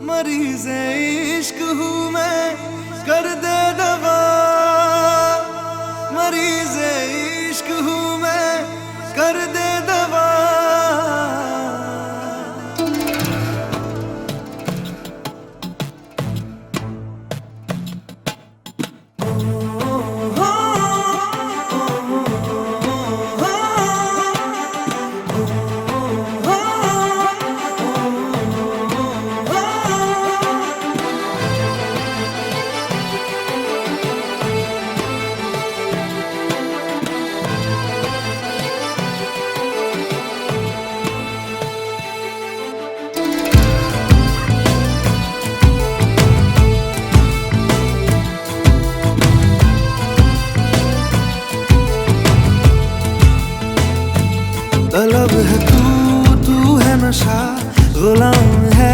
मरीज़े इश्क हूँ मैं, कर दे दवा। मरीज़े इश्क हूँ मैं, कर दे दवा। तलब है तू है नशा, गुलाम है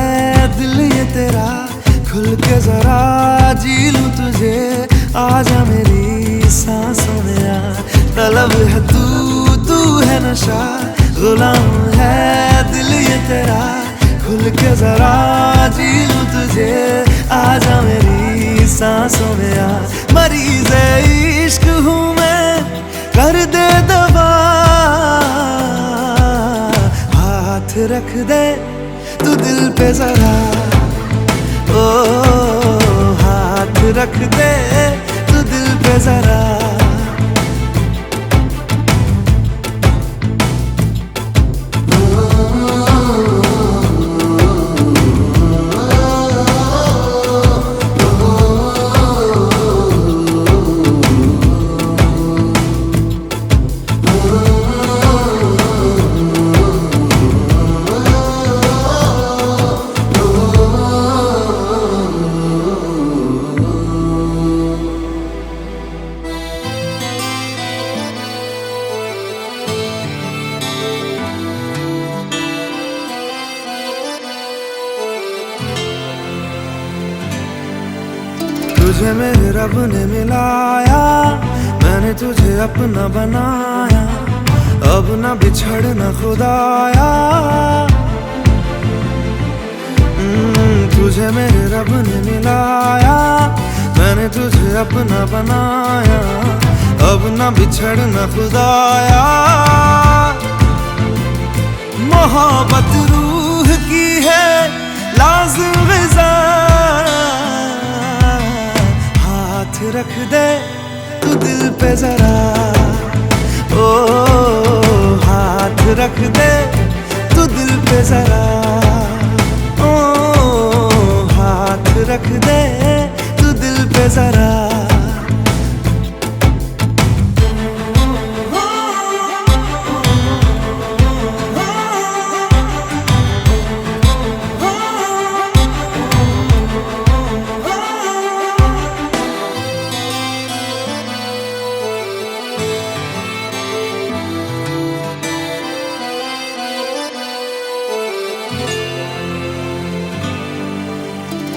दिल ये तेरा। खुल के जरा जी लूं तुझे, आजा मेरी सांसों में आ। तलब है तू है नशा, गुलाम है दिल ये तेरा। खुल के जरा जी लूं तुझे, आजा मेरी सांसों में आ। मरीज़े इश्क हूँ मैं, कर दे दवा। हाथ रख दे तू दिल पे जरा, ओ हाथ रख दे तू दिल पे जरा। तुझे मेरे रब ने मिलाया, मैंने तुझे अपना बनाया। अब ना बिछड़ना खुदाया, तुझे मेरे रब ने मिलाया। मैंने तुझे अपना बनाया, अब ना बिछड़ना खुदाया। मोहब्बत रूह की है लाज़िम ग़िज़ा। हाथ रख दे तू दिल पे जरा, ओ हाथ रख दे तू दिल पे जरा। ओ हाथ रख दे तू दिल पे जरा।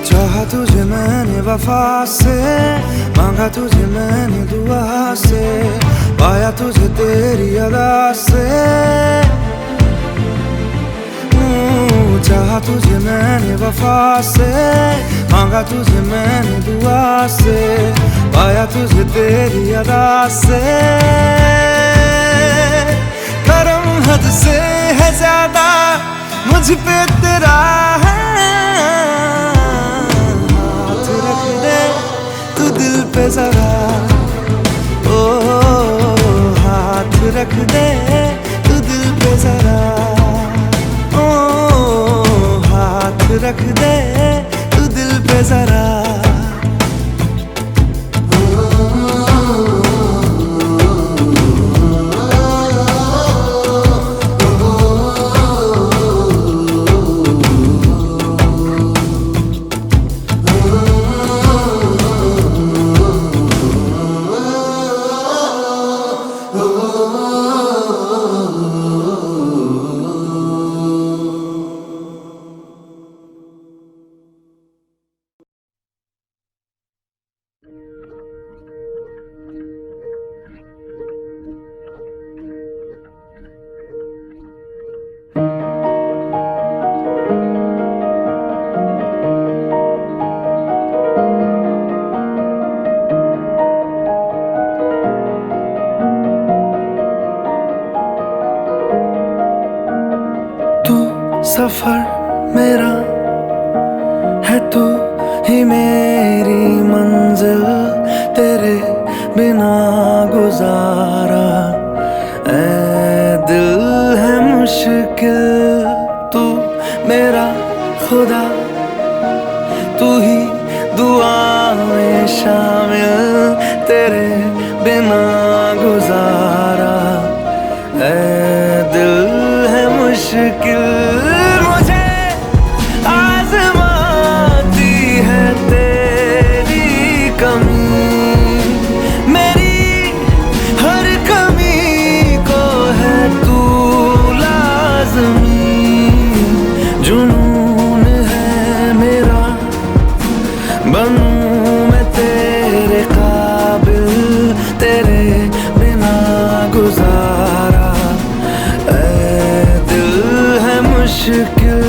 चाहा तुझे मैंने वफा से, मांगा तुझे मैंने दुआ से। पाया तुझे तेरी अदा से, चाहा तुझे मैंने वफा से। मांगा तुझे मैंने दुआ से, पाया तुझे तेरी अदा से। करम हद से है ज्यादा मुझ पे तेरा है। दिल पे जरा, ओ हाथ रख दे तू दिल पे जरा। ओ हाथ रख दे तू दिल पे जरा। Oh सफर मेरा है तू ही मेरी मंजिल, तेरे बिना गुजारा ऐ दिल है मुश्किल। तू मेरा खुदा, तू ही दुआ में शामिल, तेरे बिना गुजारा ऐ दिल है मुश्किल। मुझे आज़माती है तेरी कमी, मेरी हर कमी को है तू लाज़मी। जुनून है मेरा, बनूं मैं तेरे काबिल, तेरे बिना गुजारा ऐ दिल है मुश्किल।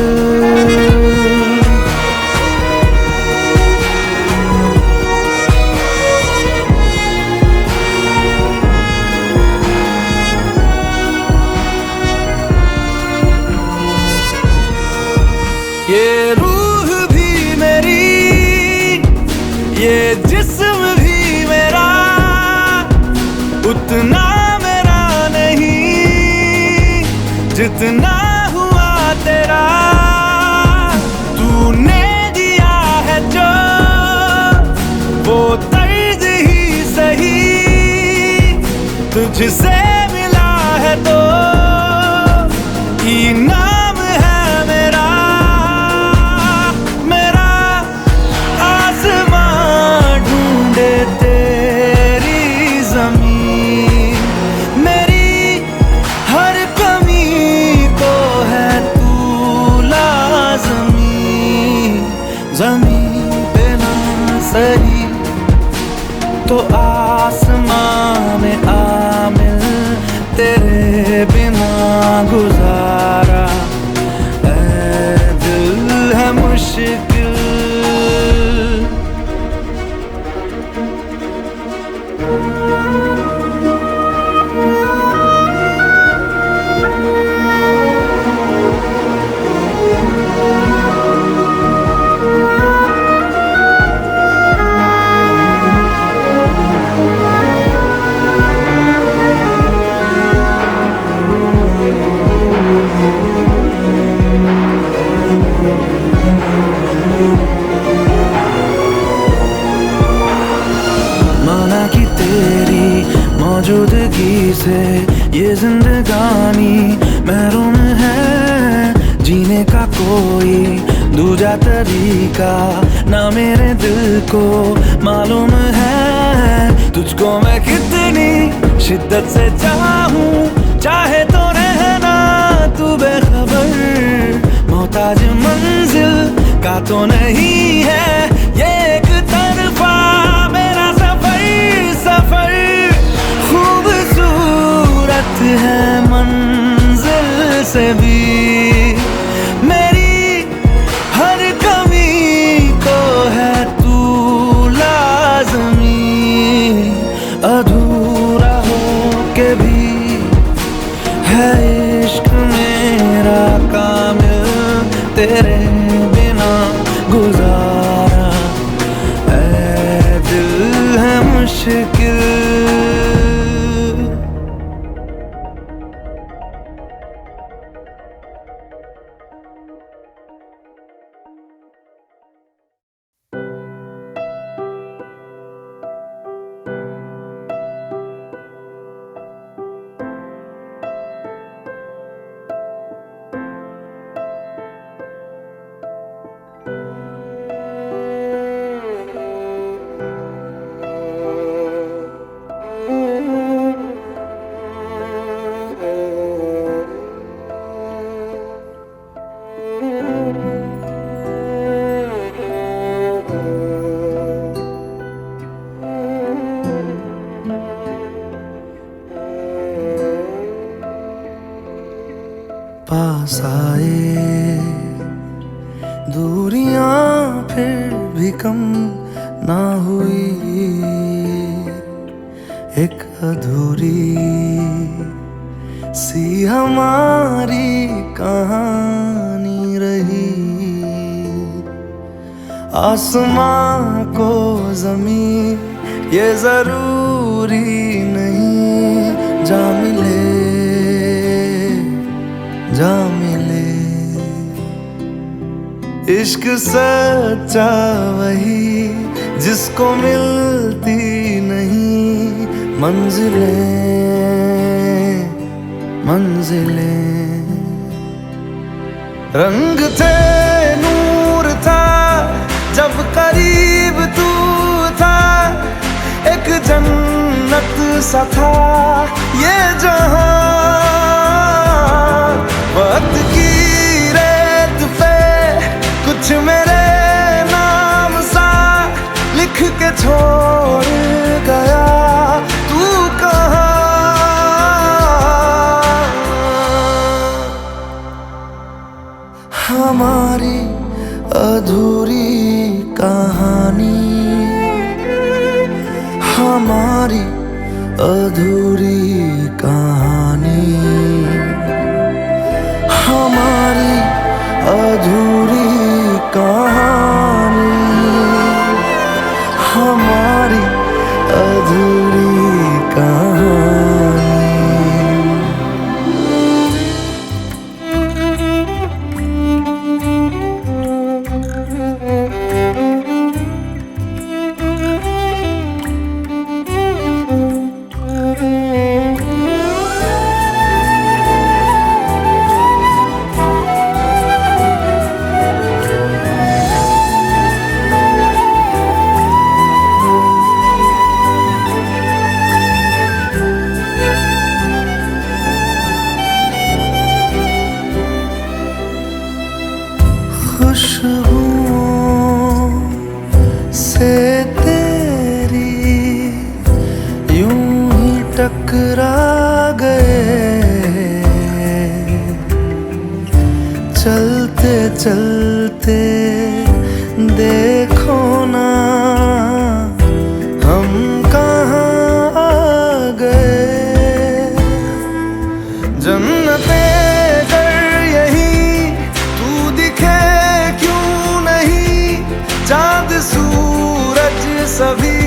ये रूह भी मेरी, ये जिस्म भी मेरा, उतना मेरा नहीं जितना हुआ तेरा। तूने दिया है जो वो तर्ज ही सही, तुझसे मिला है तो इनाम है मेरा। मेरा आसमां ढूंढे तेरी ज़मीन, मेरी हर कमी को है तू लाज़मी। ज़मीन पे ना सही तो आसमां में आमिल, तेरे बिना गुजारा ऐ दिल है मुश्किल। माना कि तेरी मौजूदगी से ये जिंदगानी महरूम है, जीने का कोई दूजा तरीका ना मेरे दिल को मालूम है। तुझको मैं कितनी शिद्दत से चाहूं, चाहे तो रहना तू बेखबर। मोहताज मंजिल का तो नहीं है ये एक तरफा मेरा सफर। सफर खूबसूरत है मंजिल से भी, मेरी हर कमी को है तू लाज़मी। अधूरा हो के भी है इश्क मेरा कामिल, तेरे बिना गुजारा ऐ दिल है मुश्किल। पास आए दूरियां फिर भी कम ना हुई, एक अधूरी सी हमारी कहानी रही। आसमां को ज़मीन ये जरूरी नहीं, जा मिले जा मिले। इश्क सच्चा वही जिसको मिलती नहीं मंजिलें मंजिलें। रंग थे नूर था जब करीब तू था, एक जन्नत सा था ये जहां। वक्त की रेत पे कुछ मेरे नाम सा लिख के छोड़ गया तू कहाँ। हमारी अधूरी कहानी, हमारी अधूरी कहानी, हमारी अधूरी कहानी, हमारी अधूरी कहानी। खुशबुओं से तेरी यूं ही टकरा गए, चलते चलते देखो ना हम कहाँ आ गए। जन्नतें चाँद सूरज सभी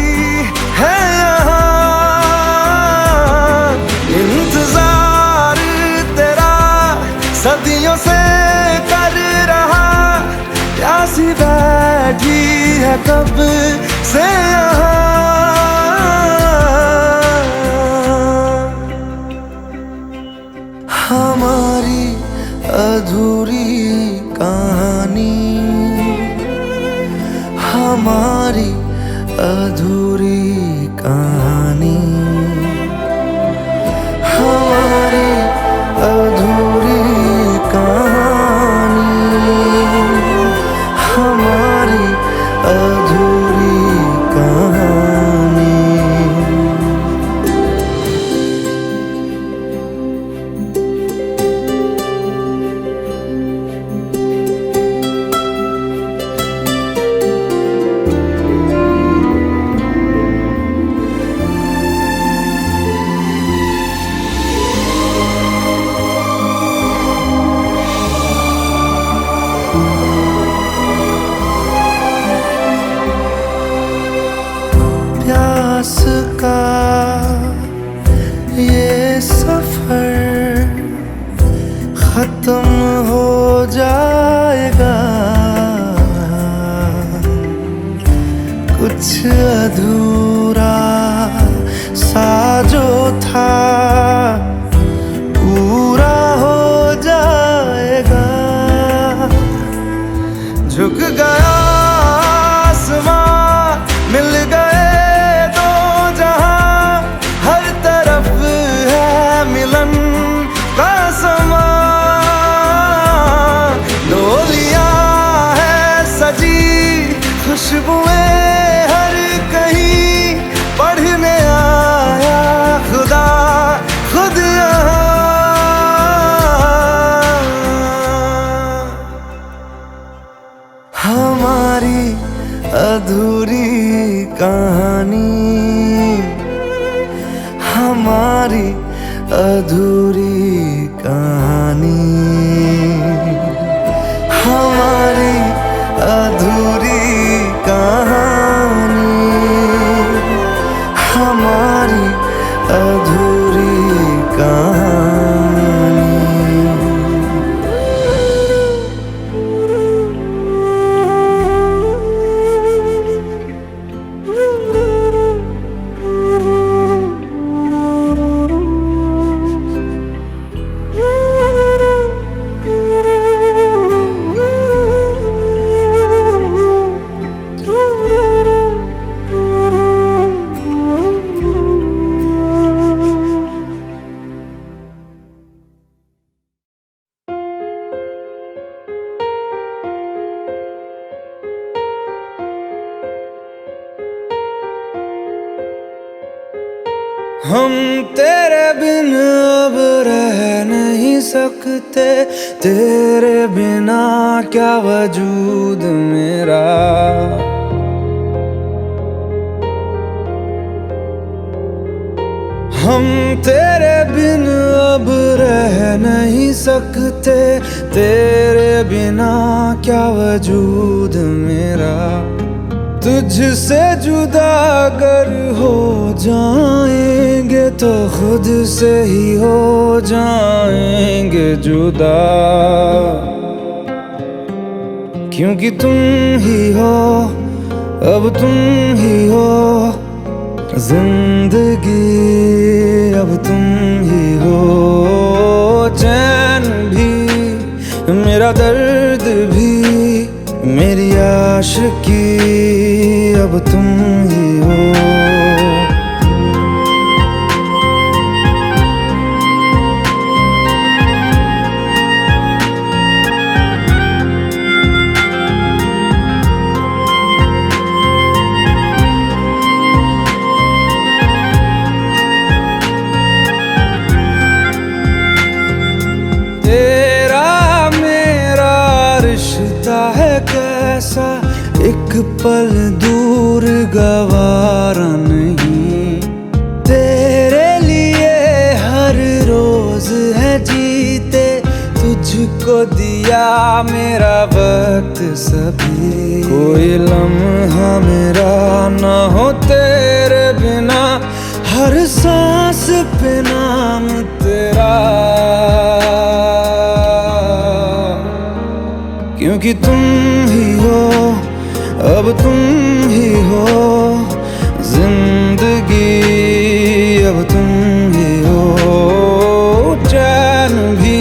है यहाँ, इंतजार तेरा सदियों से कर रहा, प्यासी बैठी है कब से यहाँ। हमारी अधूरी कहानी, हमारी अधूरी कहानी, हमारी अधूरी कहानी, हमारी अधूरी कहानी। प्यास का ये सफर खत्म हो जाएगा, कुछ अधूरा सा जो था पूरा हो जाएगा। झुक गया आसमां मिल गए दो जहां, हर तरफ है मिलन का समा। हम तेरे बिन अब रह नहीं सकते, तेरे बिना क्या वजूद मेरा। हम तेरे बिन अब रह नहीं सकते, तेरे बिना क्या वजूद मेरा। तुझसे जुदा अगर हो जाएंगे तो खुद से ही हो जाएंगे जुदा, क्योंकि तुम ही हो, अब तुम ही हो जिंदगी, अब तुम ही हो। चैन भी मेरा दर्द भी मेरी आशिकी, अब तुम ही हो। तेरा मेरा रिश्ता है कैसा, एक पल दूर गवारा नहीं। तेरे लिए हर रोज है जीते, तुझको दिया मेरा वक्त सभी। कोई लम्हा मेरा ना हो तेरे बिना, हर सांस पे नाम तेरा, क्योंकि तुम ही हो, अब तुम ही हो जिंदगी, अब तुम ही हो। चैन भी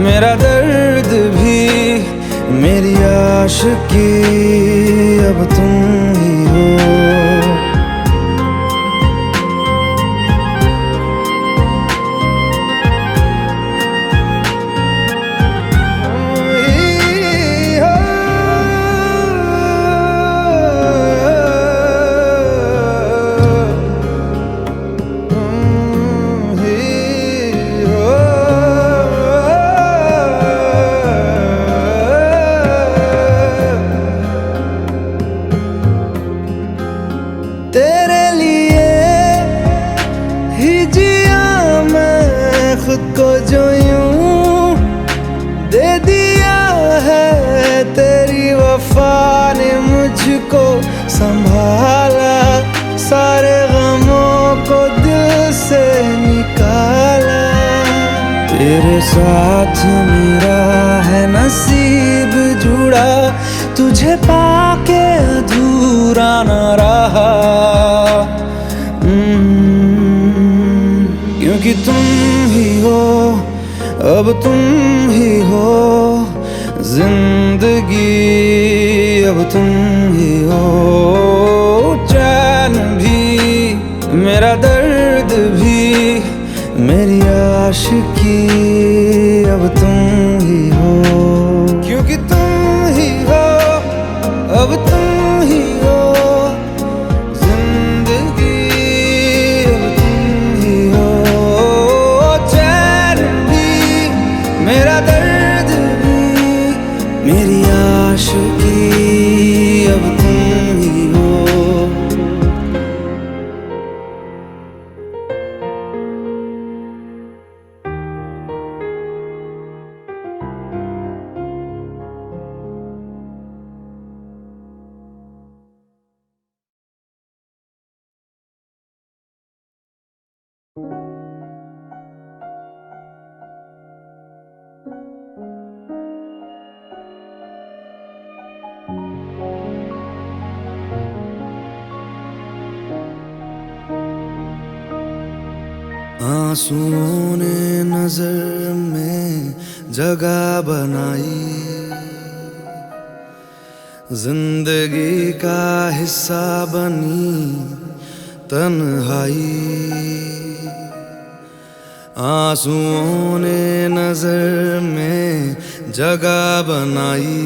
मेरा दर्द भी मेरी आशिकी, अब तुम ही हो। तेरे लिए ही जिया मैं खुद को, जो यूं दे दिया है तेरी वफा ने मुझको संभाला। सारे गमों को दिल से निकाला, तेरे साथ मेरा है नसीब जुड़ा, तुझे पाके अधूरा न रहा। क्योंकि तुम ही हो, अब तुम ही हो जिंदगी, अब तुम ही हो। चैन भी मेरा दर्द भी मेरी आशिकी, अब तुम ही हो, क्योंकि तुम ही हो, अब तुम ही हो जिंदगी, अब तुम ही हो। चैन भी मेरा दर्द भी मेरी आशिकी, अब तुम ही हो। आंसुओं ने नजर में जगह बनाई, जिंदगी का हिस्सा बनी तन्हाई। आंसुओं ने नजर में जगह बनाई,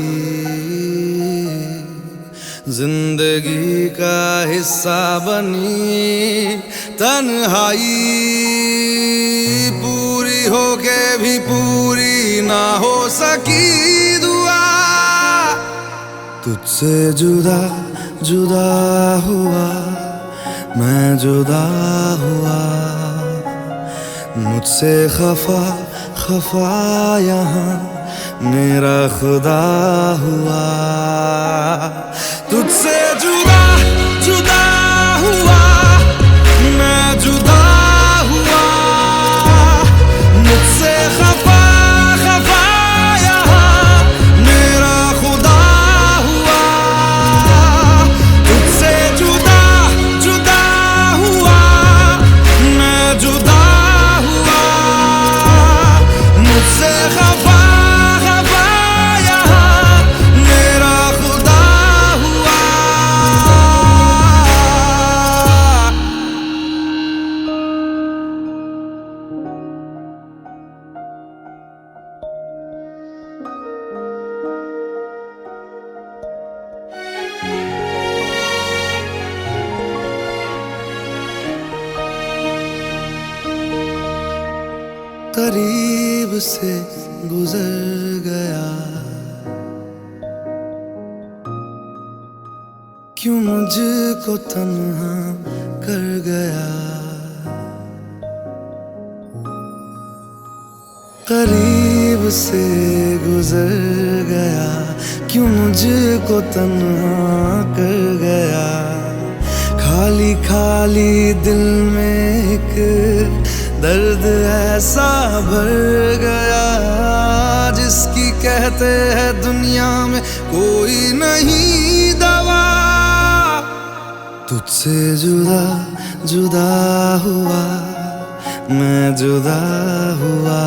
जिंदगी का हिस्सा बनी तन्हाई, पूरी होके भी पूरी ना हो सकी दुआ। तुझसे जुदा जुदा हुआ मैं, जुदा हुआ मुझसे खफा खफा यहाँ मेरा खुदा हुआ। तुझसे जुदा जुदा हुआ मैं, जुदा हुआ मुझसे खफा खफा यहाँ मेरा खुदा हुआ। तुझसे जुदा जुदा हुआ मैं, जुदा हुआ मुझसे खफा करीब से गुजर गया, क्यों मुझको तन्हा कर गया। करीब से गुजर गया, क्यों मुझको तन्हा कर गया। खाली खाली दिल में एक दर्द ऐसा भर गया, जिसकी कहते हैं दुनिया में कोई नहीं दवा। तुझसे जुदा जुदा हुआ मैं, जुदा हुआ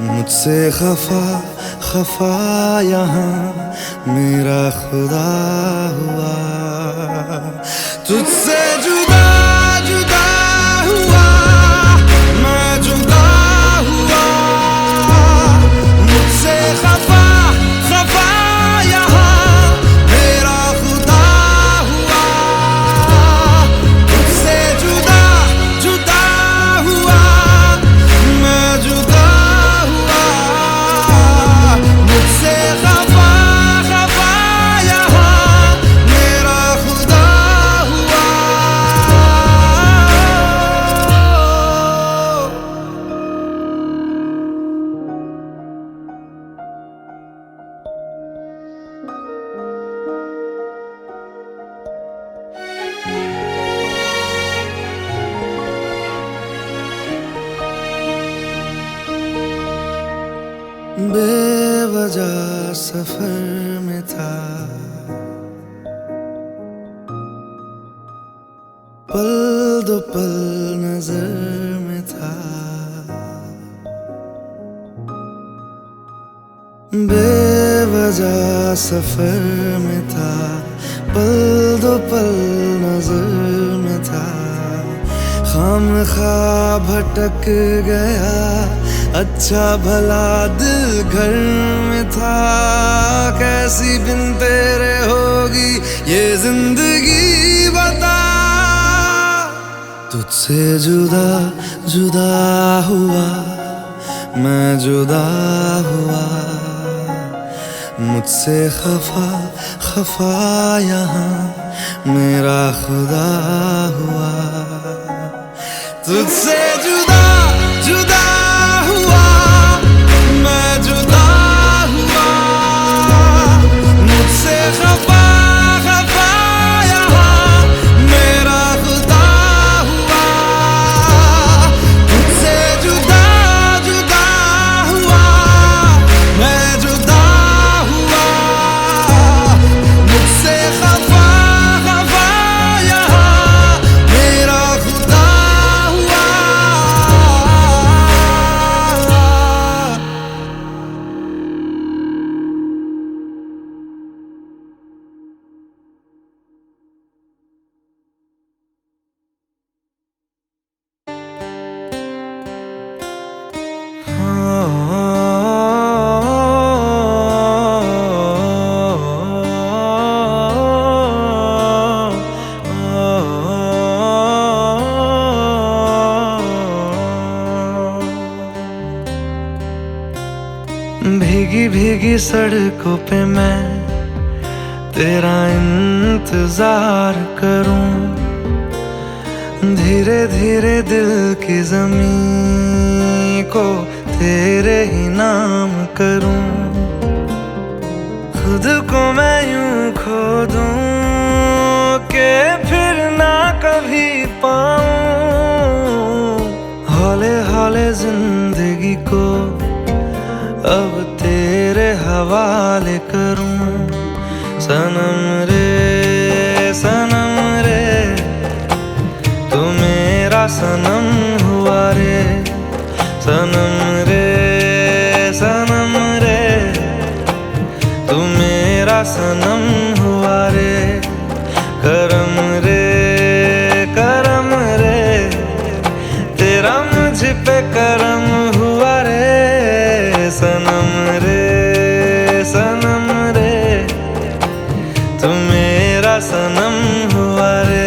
मुझसे खफा खफा यहाँ मेरा खुदा हुआ। तुझसे जुदा जुदा हुआ मैं, जुदा हुआ मुझसे खफा खफा यहाँ मेरा खुदा हुआ। तुझसे जुदा जुदा हुआ मैं, जुदा हुआ मुझसे खफा खफा यहाँ मेरा खुदा हुआ। बेवजह सफर में था, पल दो पल नजर में था। बेवजह सफर में था, पल दो पल नजर में था। खामखा भटक गया, अच्छा भला दिल घर में था। कैसी बिन तेरे होगी ये जिंदगी बता। तुझसे जुदा जुदा हुआ मैं, जुदा हुआ मुझसे खफा खफा यहाँ मेरा खुदा हुआ। तुझसे जुदा जुदा हुआ मैं, जुदा हुआ मुझसे खफा खफा यहाँ मेरा खुदा हुआ। तुझसे जुदा जुदा हुआ मैं, जुदा हुआ मुझसे खफा खफा यहाँ मेरा खुदा हुआ। भीगी भीगी सड़कों पे मैं तेरा इंतजार करूं, धीरे धीरे दिल की ज़मीं को तेरे ही नाम करूं। खुद को मैं यूं खो दूं कि फिर ना कभी पाऊं, हौले हौले जिंदगी को अब तेरे हवाले करूं। सनम रे तू मेरा सनम हुआ रे। सनम रे तू मेरा सनम हुआ रे। करम रे तेरा मुझ पे करम हुआ रे। सनम रे तू मेरा सनम हुआ रे।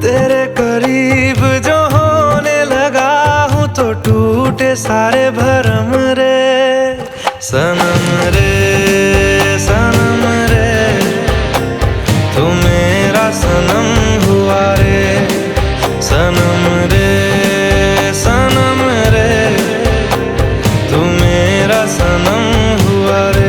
तेरे करीब जो होने लगा हूँ तो टूटे सारे भरम रे। सनम रे तू मेरा सनम हुआ रे। सनम रे तू मेरा सनम हुआ रे।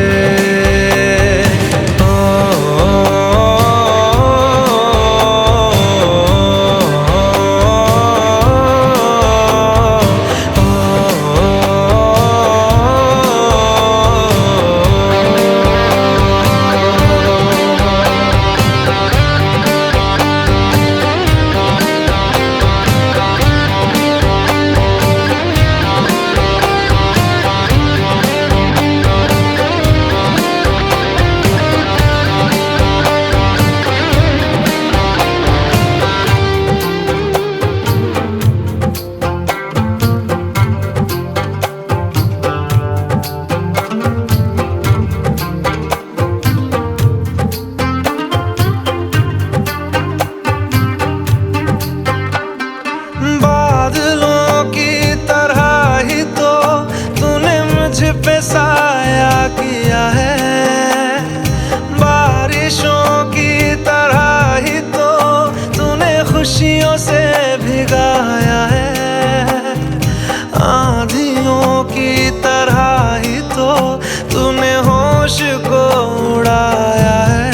पे साया किया है, बारिशों की तरह ही तो तूने खुशियों से भिगाया है। आंधियों की तरह ही तो तूने होश को उड़ाया है।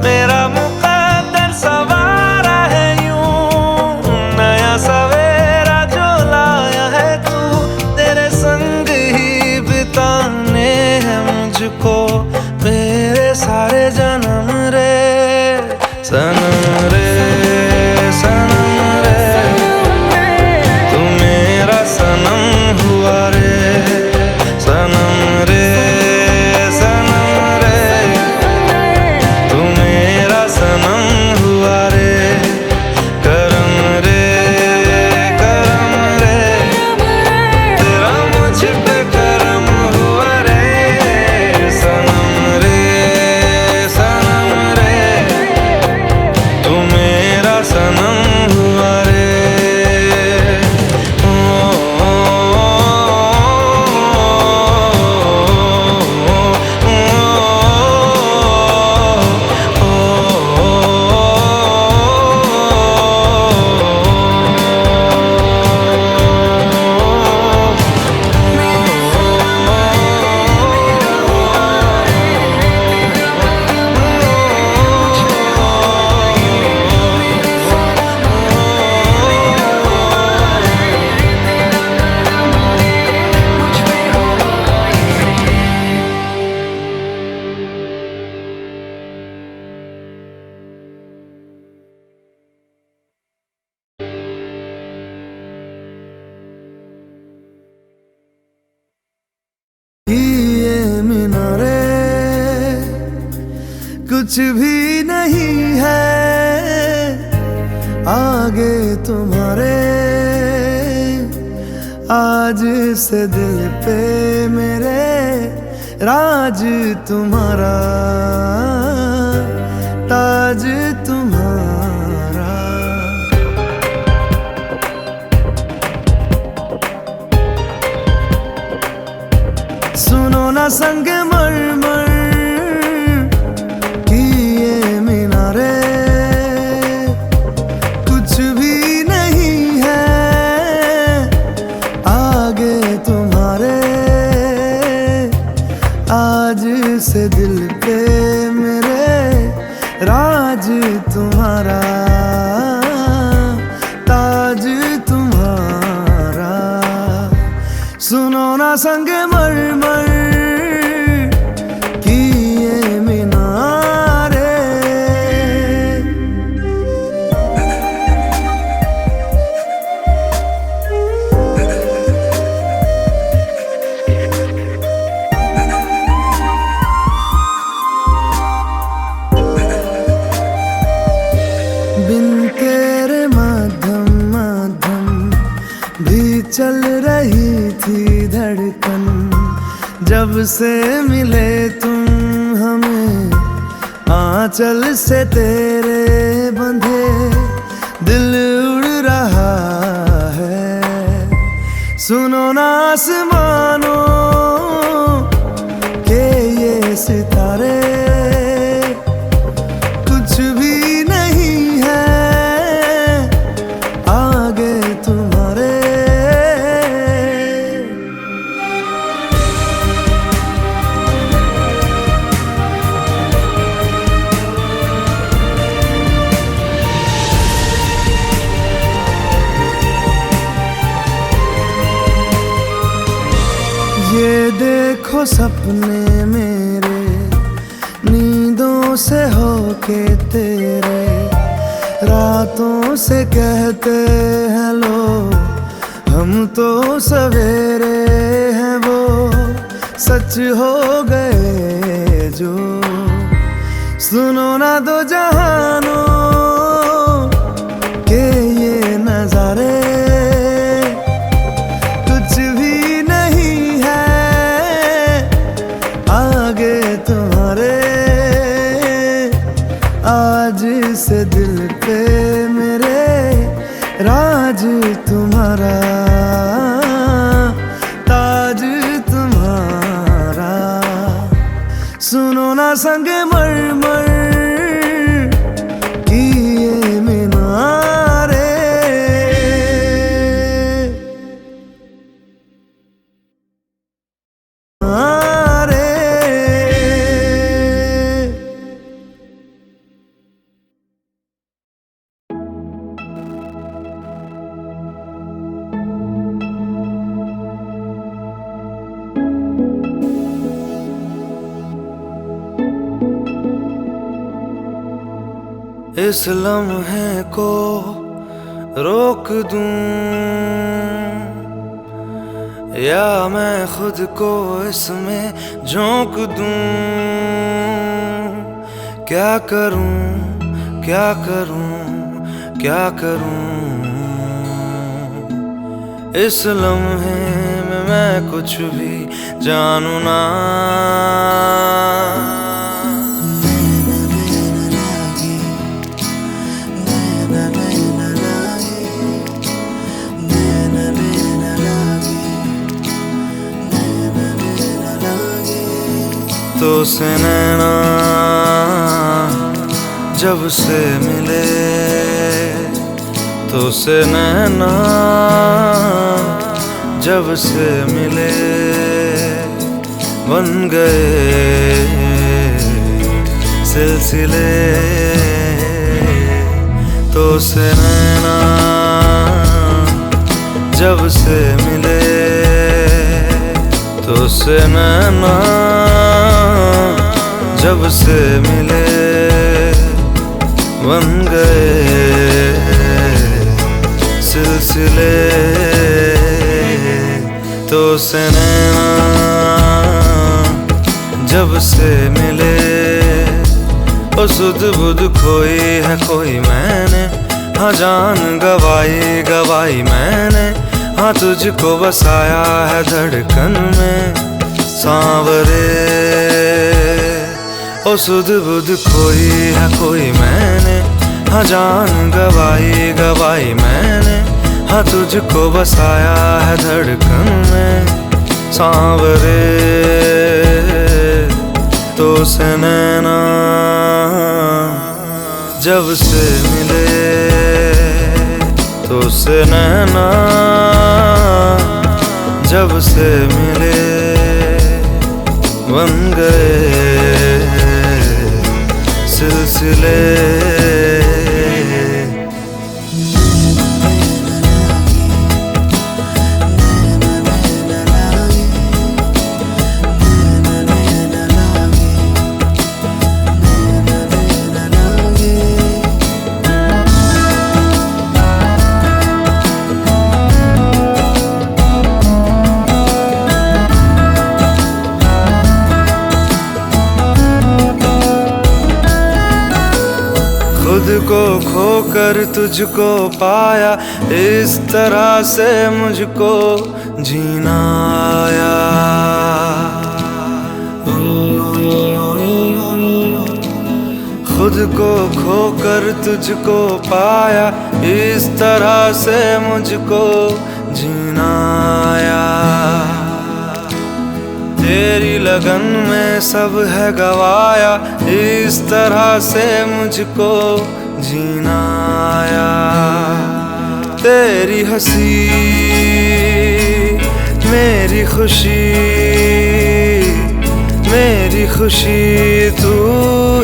मेरा मुकद्दर सवारा है यूं, नया सवेरा जो लाया है तू। तेरे संग ही बिताने हैं मुझको मेरे सारे जन्म रे। सनम रे तू मेरा सनम हुआ रे। सनम रे तू मेरा सनम हुआ रे। करम रे तेरा मुझ पे करम हुआ रे। सनम रे तू मेरा सनम हुआ रे। ये मीनारे कुछ भी नहीं है आगे तुम्हारे। आज से दिल पे मेरे राज तुम्हारा, ताज तुम्हारा। सुनो ना संग मरमर की ये मीनारे, कुछ भी नहीं है आगे तुम्हारे। आज से दिल पे मेरे राज तुम्हारा, ताज तुम्हारा। सुनो ना संग मरमर की ये मीनारे। बिन तेरे माध्यम माध्यम भी चल रही थी धड़कन। जब से मिले तुम हमें आंचल से तेरे बंधे, दिल उड़ रहा है। सुनो ना आसमानों के ये सितारे, कुछ भी नहीं है आगे तुम्हारे। ये देखो सपने मेरे नींदों से होके तेरे, रातों से कहते हैं लोग हम तो सवेरे हैं। वो सच हो गए जो, सुनो ना दो जहानों के ये नजारे। कुछ भी नहीं है आगे तुम्हारे। आज से दिल पे मेरे राज तुम्हारा, ताज तुम्हारा। सुनो ना संग मरमर की ये मीनारे। इस लम्हे को रोक दूं या मैं खुद को इसमें झोंक दूं। क्या करूं क्या करूं क्या करूं। इस लम्हे में मैं कुछ भी जानू ना। तो से नैना जब से मिले, तो से नैना जब से मिले, बन गए सिलसिले। तो से नैना जब से मिले, तो से नैना जब से मिले, बन गए सिलसिले। तो से नैना जब से मिले, ओ सुध बुध खोई है कोई मैंने, हाँ जान गवाई गवाई मैंने, हाँ तुझको बसाया है धड़कन में सांवरे। ओ सुध बुध कोई है कोई मैंने, हाँ जान गवाई गवाई मैंने। हाँ तुझको बसाया है धड़कन में सांवरे। तो से नैना जब से मिले, तो से नैना जब से मिले, बन गए सिलसिले। खुद को खोकर तुझको पाया, इस तरह से मुझको जीना आया। खुद को खोकर तुझको पाया, इस तरह से मुझको जीना आया। तेरी लगन में सब है गवाया, इस तरह से मुझको जीना आया। तेरी हंसी मेरी खुशी, मेरी खुशी तू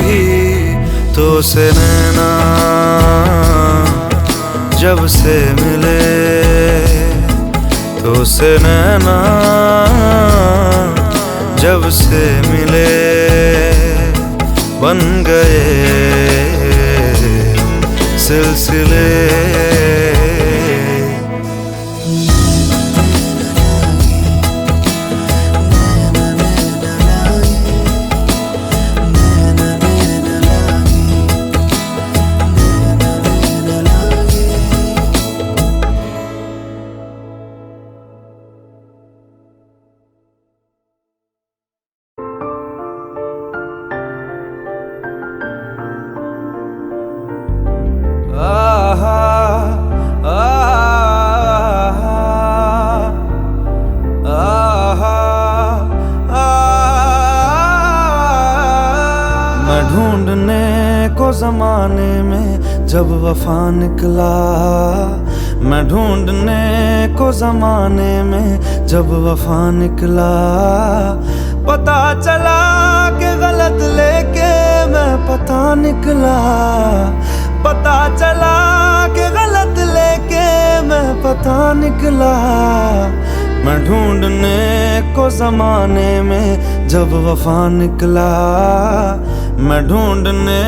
ही। तो से नैना जब से मिले, तो से नैना जब से मिले, बन गए सिलसिले। मैं ढूंढने को जमाने में जब वफा निकला, मैं ढूंढने को जमाने में जब वफा निकला। पता चला कि गलत लेके मैं पता निकला, पता चला कि गलत लेके मैं पता निकला। मैं ढूंढने को जमाने में जब वफा निकला, मैं ढूंढने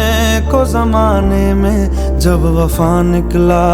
को जमाने में जब वफा निकला।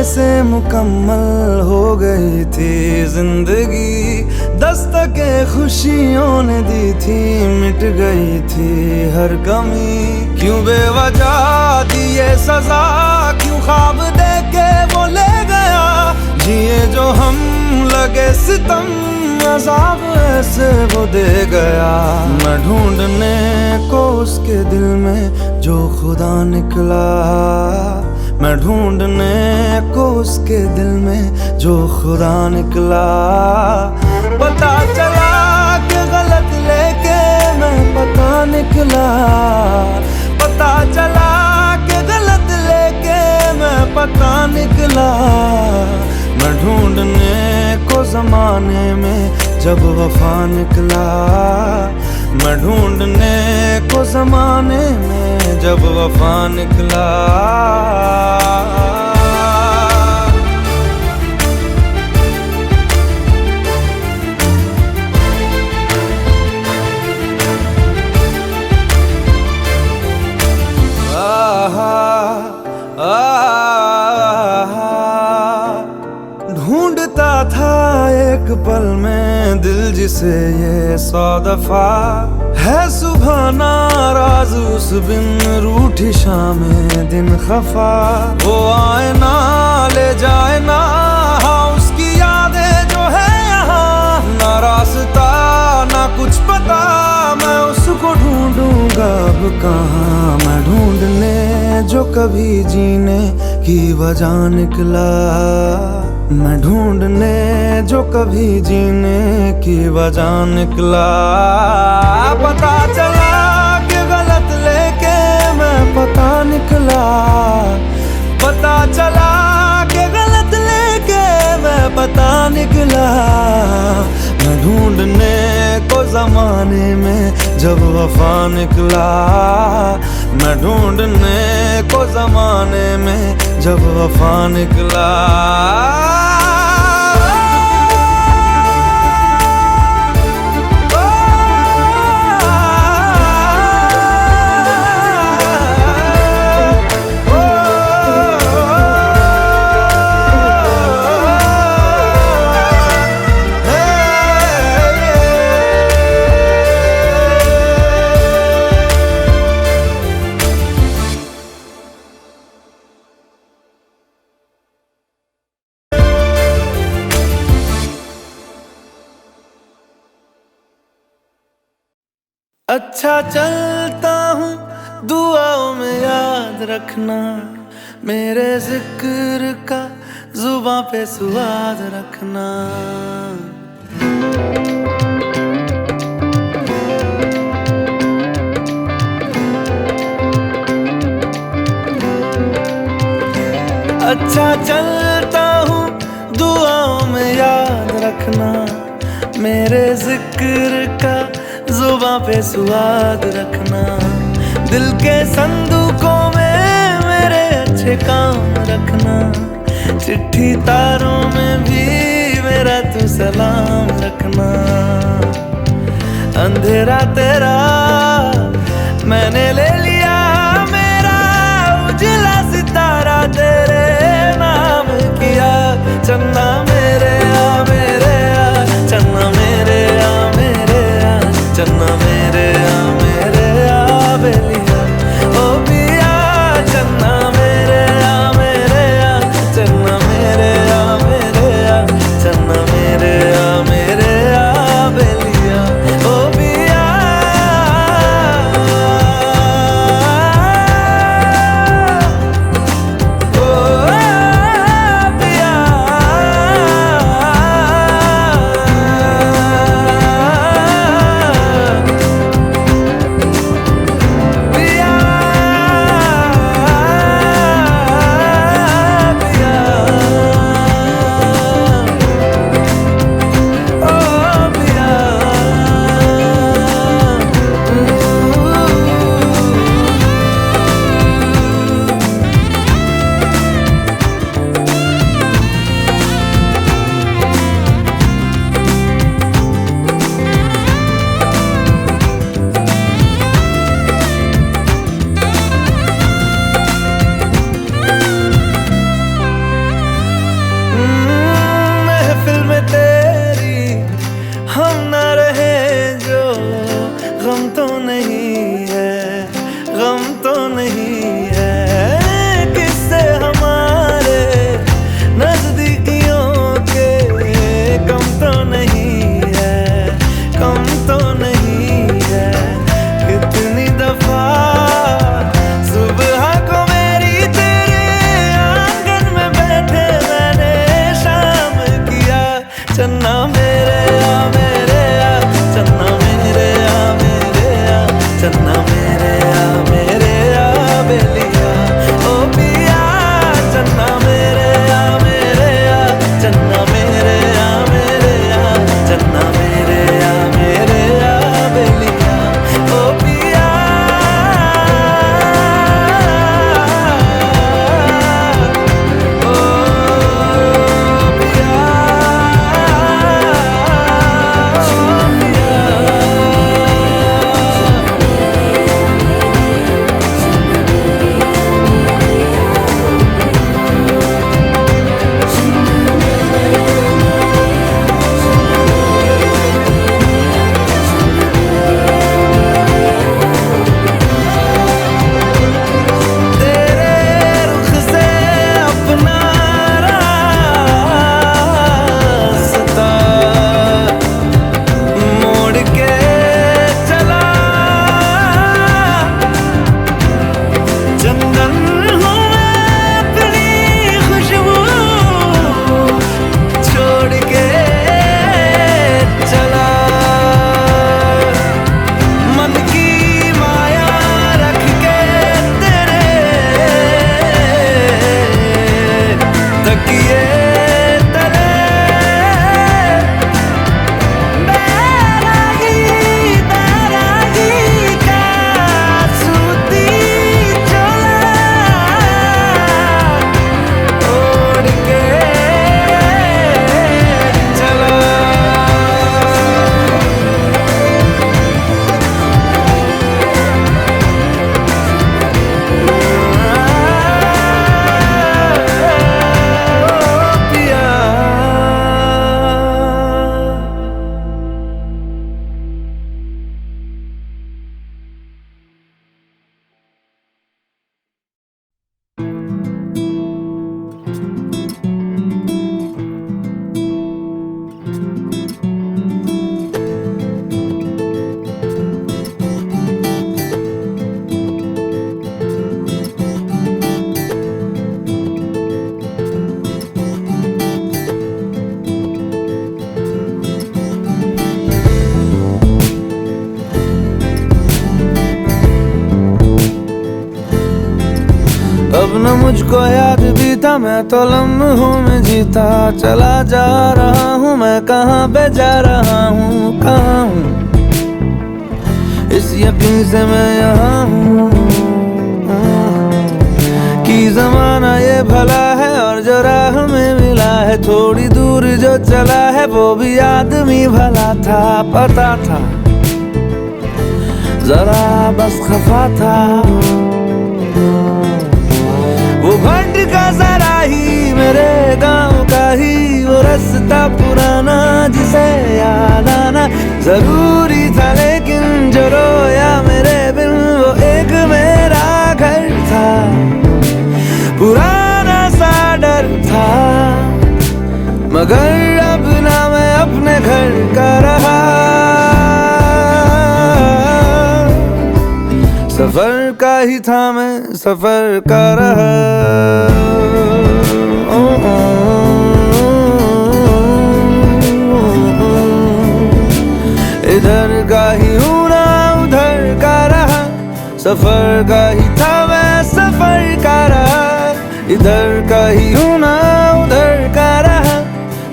से मुकम्मल हो गई थी जिंदगी, दस्तके खुशियों ने दी थी, मिट गई थी हर कमी। क्यों बेवजह दिए सजा, क्यों ख्वाब देके वो ले गया। जिए जो हम लगे सितम, अज़ाब ऐसे वो दे गया। मैं ढूंढने को उसके दिल में जो खुदा निकला, मैं ढूंढने को उसके दिल में जो खुदा निकला। पता चला कि गलत लेके मैं पता निकला, पता चला कि गलत लेके मैं पता निकला। मैं ढूंढने को जमाने में जब वफा निकला, मैं ढूंढने को जमाने में जब वफा निकला। ढूंढता था एक पल में दिल जिसे ये 100 दफा, है सुबह नाराज उस बिन रूठी शामें दिन खफा। वो आए ना ले जाए ना उसकी यादें जो है यहाँ, ना रास्ता ना कुछ पता, मैं उसको ढूंढूंगा अब कहाँ। मैं ढूंढने जो कभी जीने की वजह निकला, मैं ढूंढने जो कभी जीने की वजह निकला। पता चला कि गलत लेके मैं पता निकला, पता चला कि गलत लेके मैं पता निकला। मैं ढूंढने को जमाने में जब वफा निकला, मैं ढूंढने को जमाने में जब वफा निकला। अच्छा चलता हूँ दुआओं में याद रखना, मेरे जिक्र का जुबां पे स्वाद रखना। अच्छा चलता हूँ दुआओं में याद रखना, मेरे जिक्र का जुबां पे स्वाद रखना। दिल के संदूकों में मेरे अच्छे काम रखना, चिट्ठी तारों में भी मेरा तू सलाम रखना। अंधेरा तेरा मैंने ले लिया, मेरा उजला सितारा तेरे नाम किया। चन्ना मेरे आ मेरे आ, चन्ना मेरे आ मेरे आ, चन्ना मेरे आ मेरे आ बेलिया ओ पिया। चन्ना मेरे आ मेरे आ, चन्ना मेरे आ मेरे आ, चन्ना मेरे आ मेरे आ बेलिया ओ पिया। गम तो नहीं है, गम तो नहीं है, किससे हमारे नजदीकियों के कम तो नहीं है, कम तो नहीं है। कितनी दफा सुबह को मेरी तेरे आंगन में बैठे मैंने शाम किया। चन्ना मेरे आ मेरे आ, चन्ना मेरे आ मेरे आ, चन्ना न मुझको याद भी था, मैं तो लम्हों में जीता चला जा रहा हूँ। मैं कहाँ पे जा रहा हूँ, कहाँ हूँ, इस यकीन से मैं यहाँ हूँ कि ज़माना ये भला है और जो राह में मिला है। थोड़ी दूर जो चला है वो भी आदमी भला था, पता था जरा बस खफा था। वो भट का जरा ही मेरे गांव का ही वो रास्ता पुराना जिसे याद आना जरूरी था। लेकिन जो रोया मेरे बिन वो एक मेरा घर था, पुराना सा डर था, मगर अब ना मैं अपने घर का रहा। सफर का ही था मैं सफर का रहा। इधर का ही हूँ ना उधर का रहा, सफर का ही था मैं सफर का रहा। इधर का ही हूँ ना उधर का रहा,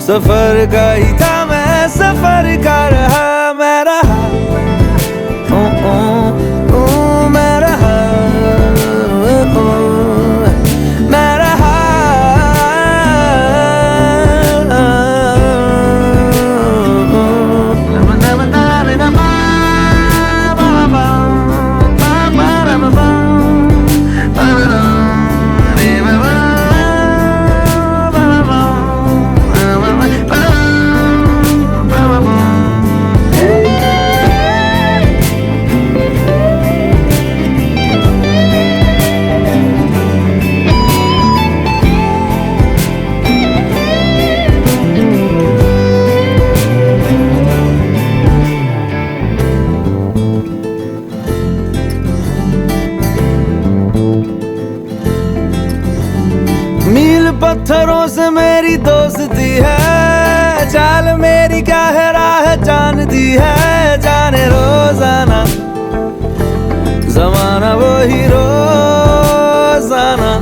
सफर का ही था मैं सफर का रहा। मैं रहा मैं रहा मैं रहा। मील पत्थरों से मेरी दोस्ती है, चाल मेरी क्या है राह जानती है। जाने रोजाना जमाना वो ही रोजाना,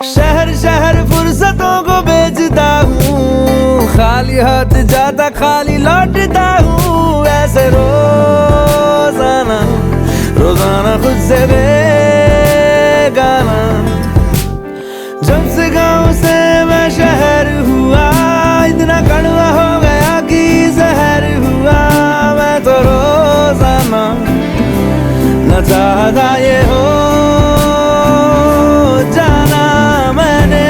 शहर शहर फुर्सतों को बेचता हूँ। खाली हाथ जाता खाली लौटता हूँ, ऐसे रोजाना रोजाना खुद से बेगाना। जब से गांव से मैं शहर हुआ, इतना कड़वा हो गया कि जहर हुआ। मैं तो रोजाना न चाहता ये हो जाना। मैंने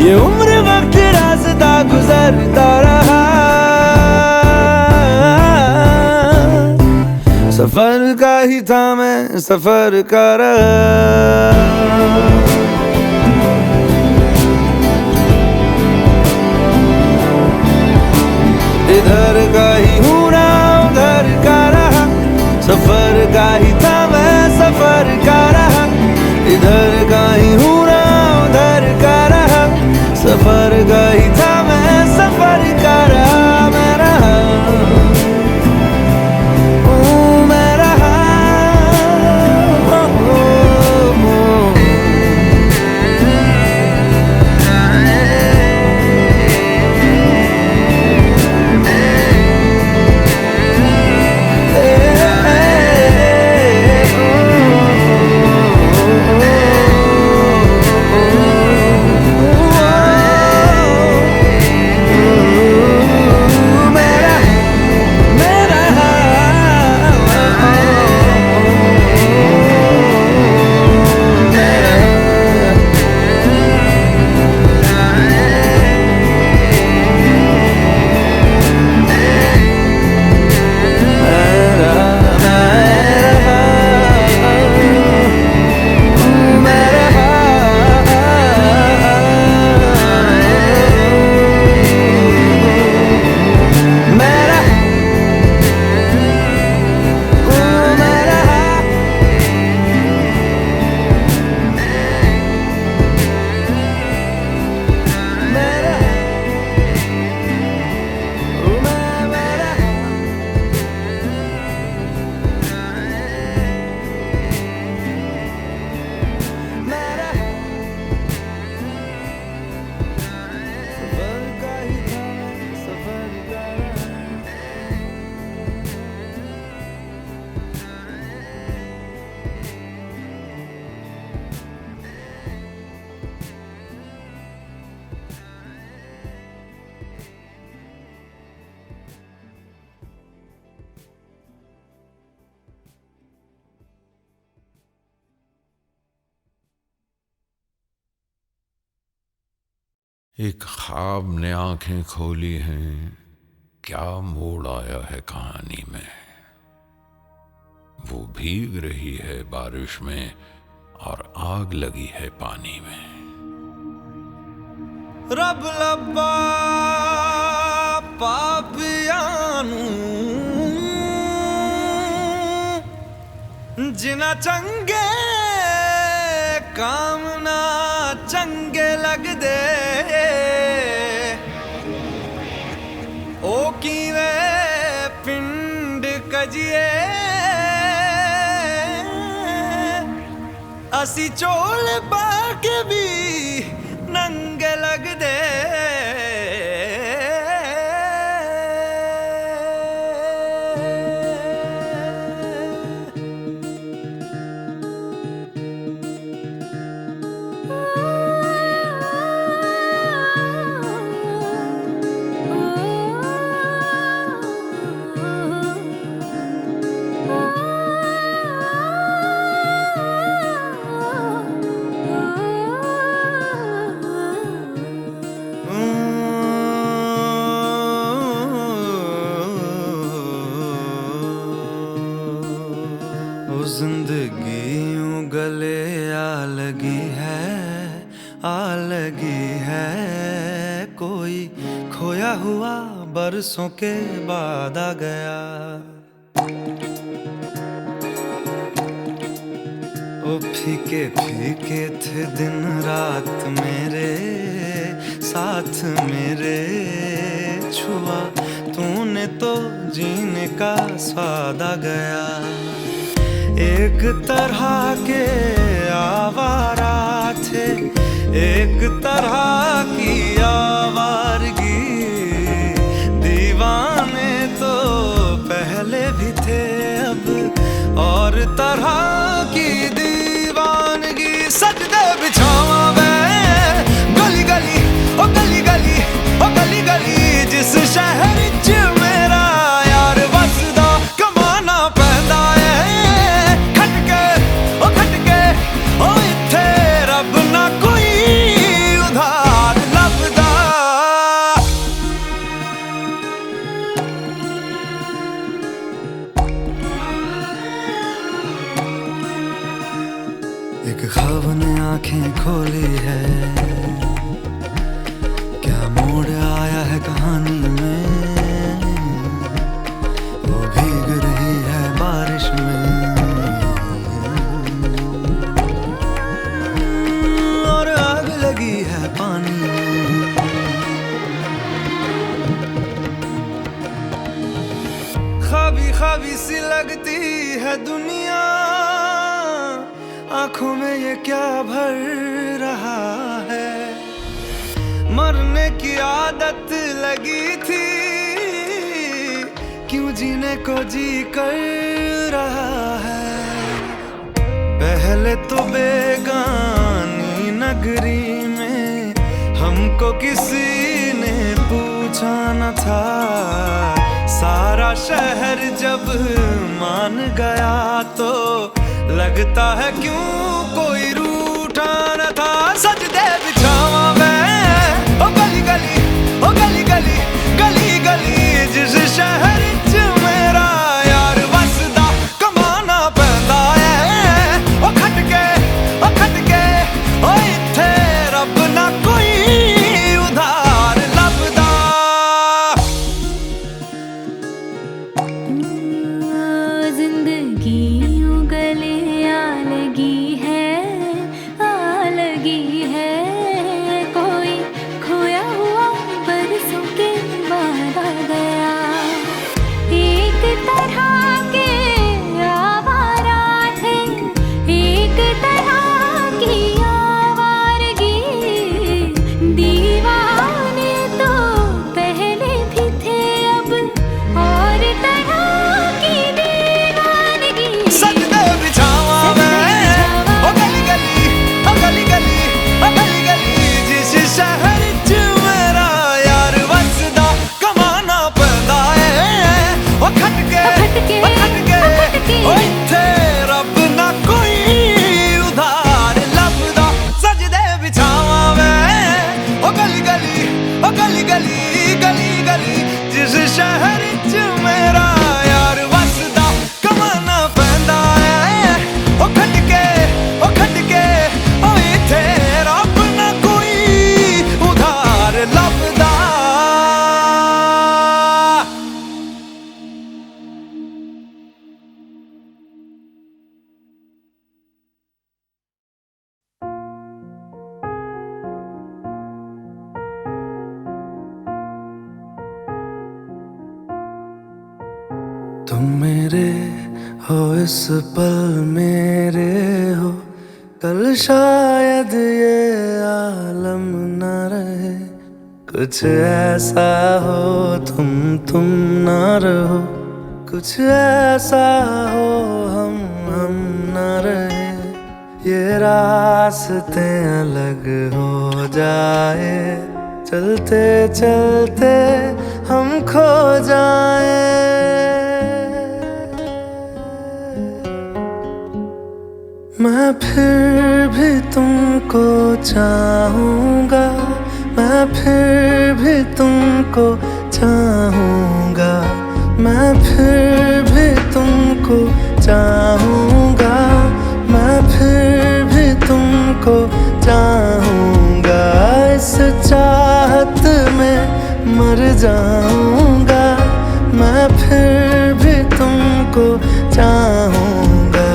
ये उम्र वक्त रास्ता गुजरता रहा, सफर का ही था मैं सफर का रहा। इधर का ही हूँ ना उधर का रहा, सफर का ही था मैं सफर का रहा। इधर का ही हूँ ना उधर का रहा, सफर का ही था मैं सफर का रहा। मैं रहा एक ख्वाब ने आंखें खोली हैं, क्या मोड़ आया है कहानी में। वो भीग रही है बारिश में और आग लगी है पानी में। रब लब्बा पापियां नूं जिन्हां चंगे काम ना चंगे लगदे ओ किवें पिंड कजिए असी चोल बाके भी नंगे लगदे। जिंदगी यूं गले आ लगी है कोई खोया हुआ बरसों के बाद आ गया। ओ फीके फीके थे दिन रात मेरे साथ मेरे छुआ तूने तो जीने का स्वाद आ गया। एक तरह के आवारा थे एक तरह की आवारगी दीवाने तो पहले भी थे अब और तरह की दीवानगी। सजदे बिछावा मैं गली गली ओ गली गली ओ गली गली जिस शहर च मेरा यार वसदा कमाना पैंदा है खटके ओ इत्थे रब ना कोई उधार लभदा। एक ख्वाब ने आंखें खोली है, क्या मोड़ आया है कहानी में। वो भीग रही है बारिश में और आग लगी है पानी में। ख्वाबी ख्वाबी सी लगती है दुनिया आंखों में ये क्या भर रहा है। मरने की आदत लगी थी क्यों जीने को जी कर रहा है। पहले तो बेगानी नगरी में हमको किसी ने पूछा न था। सारा शहर जब मान गया तो लगता है क्यों कोई रूठा न था। सजदे बिछावा मैं ओ गली गली ओ गली गली गली गली जिस शहर च मेरा यार वसदा कमाना पैंदा है ओ खटके ओ इत्थे रब ना कोई उधार लभदा। जिंदगी यूं गले आ लगी है कोई खोया हुआ बरसों के बाद आ गया। एक तरह के आवारा थे एक तरह की आवारगी दीवाने तो पहले भी थे अब और तरह की दीवानगी। सजदे बिछावा मैं ओ गली गली ओ गली गली ओ गली गली जिस शहर च मेरा यार वसदा कमाना पैंदा है ओ खटके ओ इत्थे रब ना कोई उधार लभदा। सजदे बिछावा मैं ओ गली गली तुम मेरे हो इस पल मेरे हो, कल शायद ये आलम न रहे। कुछ ऐसा हो तुम ना रहो, कुछ ऐसा हो हम ना रहे। ये रास्ते अलग हो जाए, चलते चलते हम खो जाए। मैं फिर भी तुमको चाहूँगा, मैं फिर भी तुमको चाहूँगा, मैं फिर भी तुमको चाहूँगा, मैं फिर भी तुमको चाहूँगा। इस चाहत में मर जाऊँगा, मैं फिर भी तुमको चाहूँगा।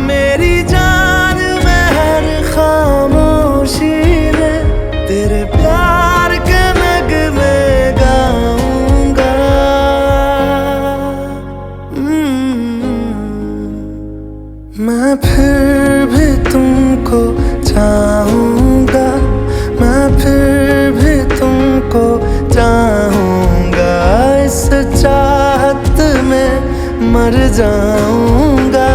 मेरी जान में हर खामोशी में तेरे प्यार के नगमे गाऊंगा। मैं फिर भी तुमको चाहूँगा, मैं फिर भी तुमको चाहूँगा। इस चाहत में मर जाऊँगा,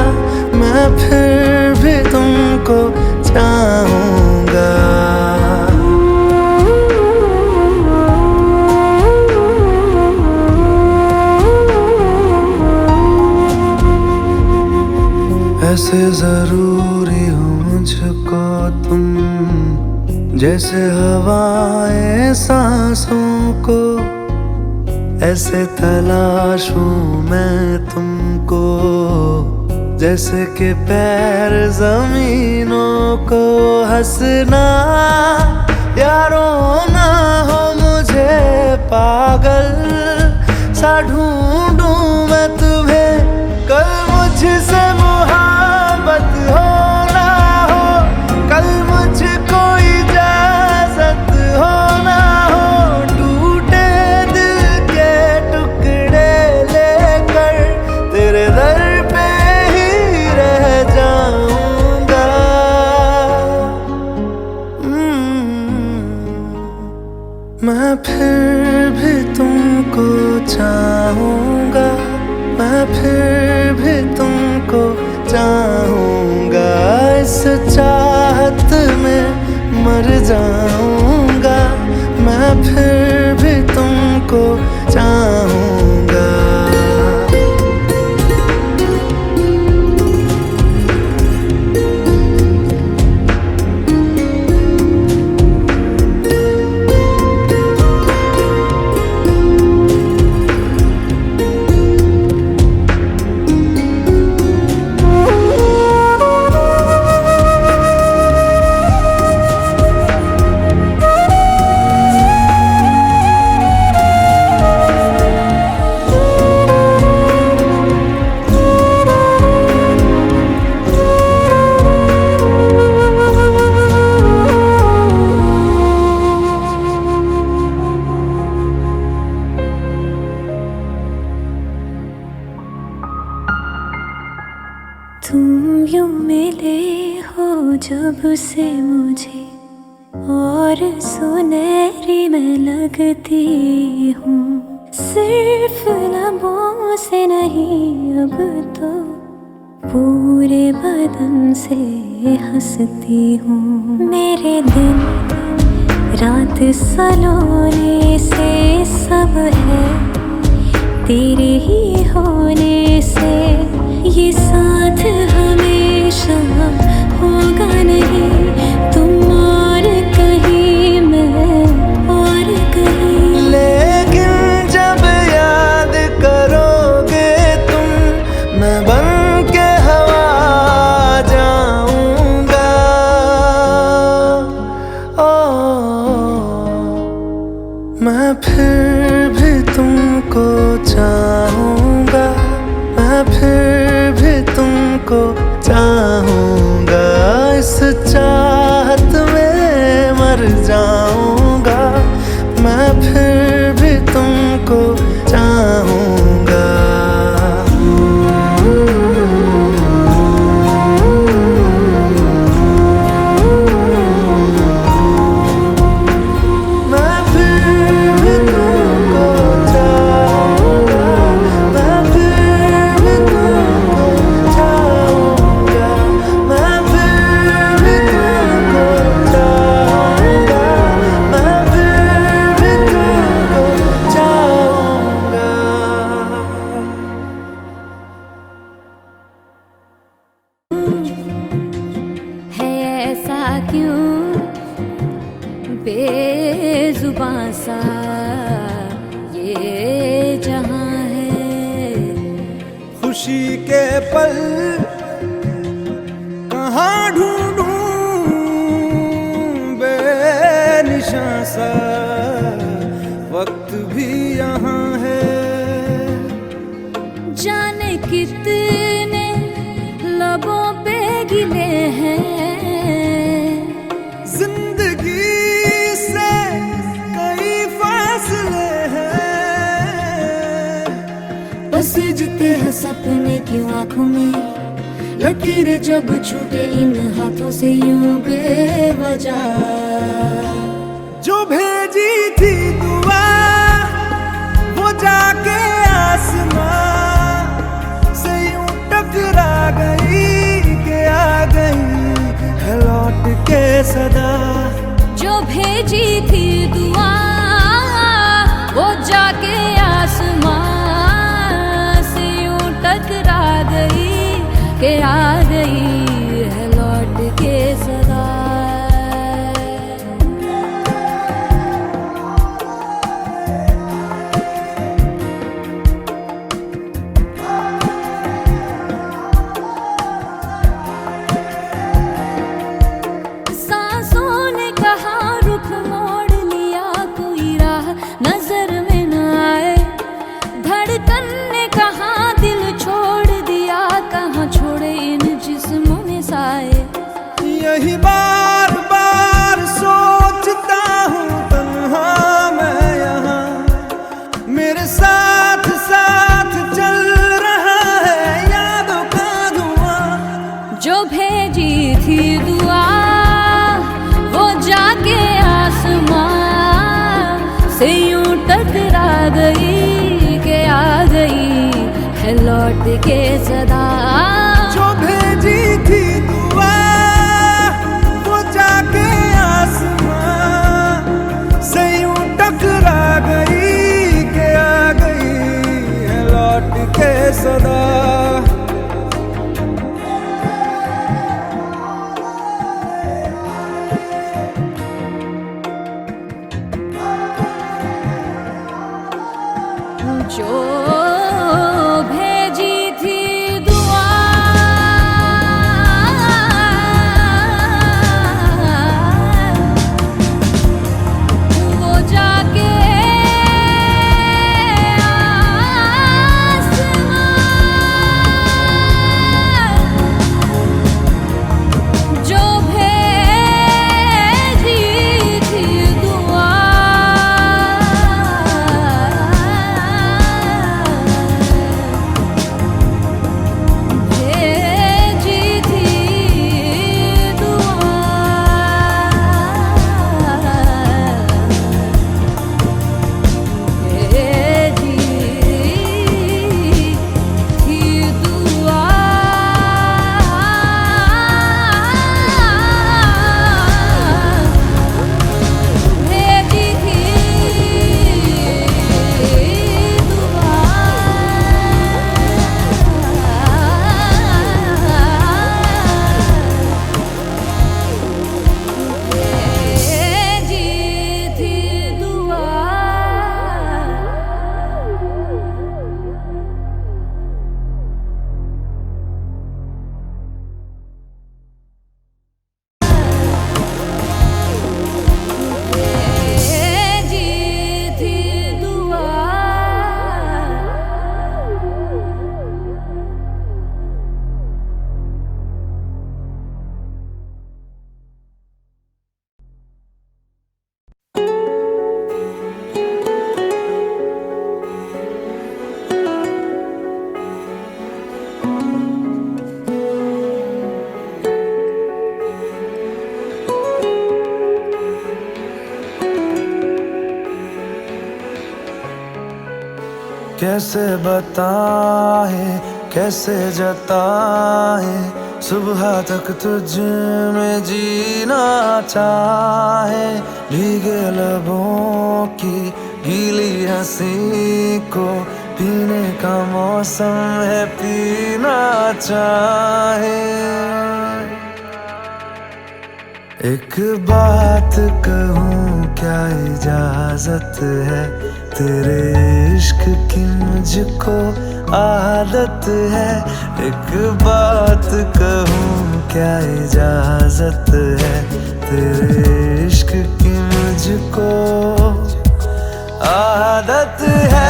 मैं फिर भी तुमको चाहूँगा। ऐसे जरूरी हो मुझको तुम, जैसे हवाएं सांसों को। ऐसे तलाशूं मैं तुमको, जैसे कि पैर जमीनों को। हंसना या रोना हो मुझे पागल सा ढूंढूं मैं तुम्हें। कल मुझसे मोहब्बत हो ना हो, कल मुझको इजाजत हो ना हो। टूटे दिल के टुकड़े लेकर तेरे दर पे ही रह जाऊंगा। मैं फिर भी तुमको चाहूँगा, मैं फिर भी तुमको चाहूँगा। इस चाहत में मर जाऊँगा, मैं फिर भी तुमको चाहूँगा। तुम यूं मिले हो जब से मुझे, और सुनहरी मैं लगती हूँ। सिर्फ लबों से नहीं अब तो पूरे बदन से हंसती हूँ। मेरे दिन रात सलोने से सब है तेरे ही होने से। ये साथ हमेशा होगा नहीं, तुम और कहीं मैं और कहीं। लेकिन जब याद करोगे तुम, मैं बन के हवा जाऊंगा। मैं फिर भी तुमको चाहूँगा, मैं फिर भी तुमको चाहूँगा। इस क्यों बेजुबां सा ये जहां है। खुशी के पल कहाँ ढूंढूं बेनिशां सा वक्त भी यहाँ है। जाने कितने लबों पे गिले हैं, जिंदगी से कई फासले हैं। बस जीते हैं सपने की आंखों में, लकीरें जब छूटे इन हाथों से यूं बेवजह। जो भेजी थी दुआ वो जाके आसमां से यूं टकरा गई कि आ गई है लौट के सदा। जो भेजी थी दुआ वो जाके आसमां से यूं टकरा गई कि आ गई है लौट के सदा। सांसों ने कहा रुख मोड़ लिया, कोई राह नजर में न आए। धड़कन ने कहा दिल छोड़ दिया, कहाँ छोड़े इन जिस्मों में साए। यही बार बार सोचता हूँ तन्हा मैं यहाँ, मेरे साथ साथ चल रहा है यादों का धुआं। जो भेजी थी दुआ वो जाके आसमां से यूं टकरा गई कि आ गई है लौट के सदा। जो भेजी थी दुआ वो जाके आसमां से यूं टकरा गई कि आ गई है लौट के सदा। जो भेजी थी दुआ वो जाके आसमां, जो भेजी थी दुआ कैसे बताए कैसे जताए सुबह तक तुझ में जीना चाहे। भीगे लबों की गीली हंसी को पीने का मौसम है, पीना चाहे। एक बात कहूँ क्या इजाजत है, तेरे इश्क की मुझको आदत है। एक बात कहूँ क्या इजाजत है, तेरे इश्क की मुझको आदत है।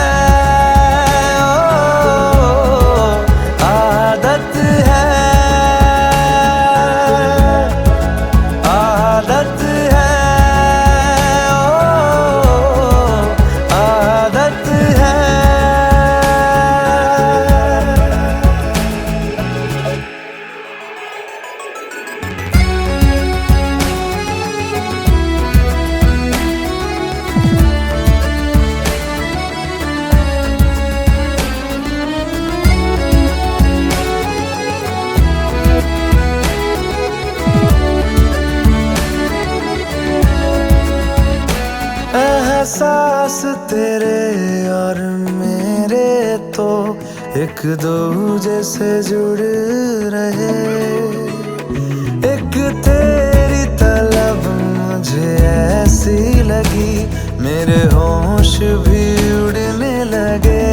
एहसास तेरे और मेरे तो एक दूजे से जुड़ रहे। एक तेरी तलब मुझे ऐसी लगी, मेरे होश भी उड़ने लगे।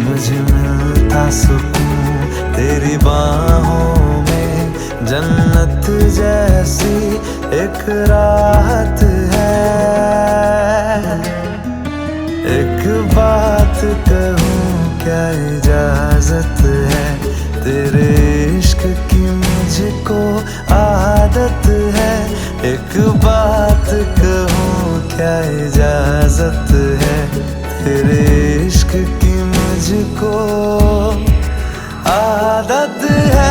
मुझे मिलता सुकून तेरी बाहों में, जन्नत जैसी एक राहत है। एक बात कहूँ क्या इजाजत है, तेरे इश्क की मुझको आदत है। एक बात कहूँ क्या इजाजत है, तेरे इश्क की मुझको आदत है।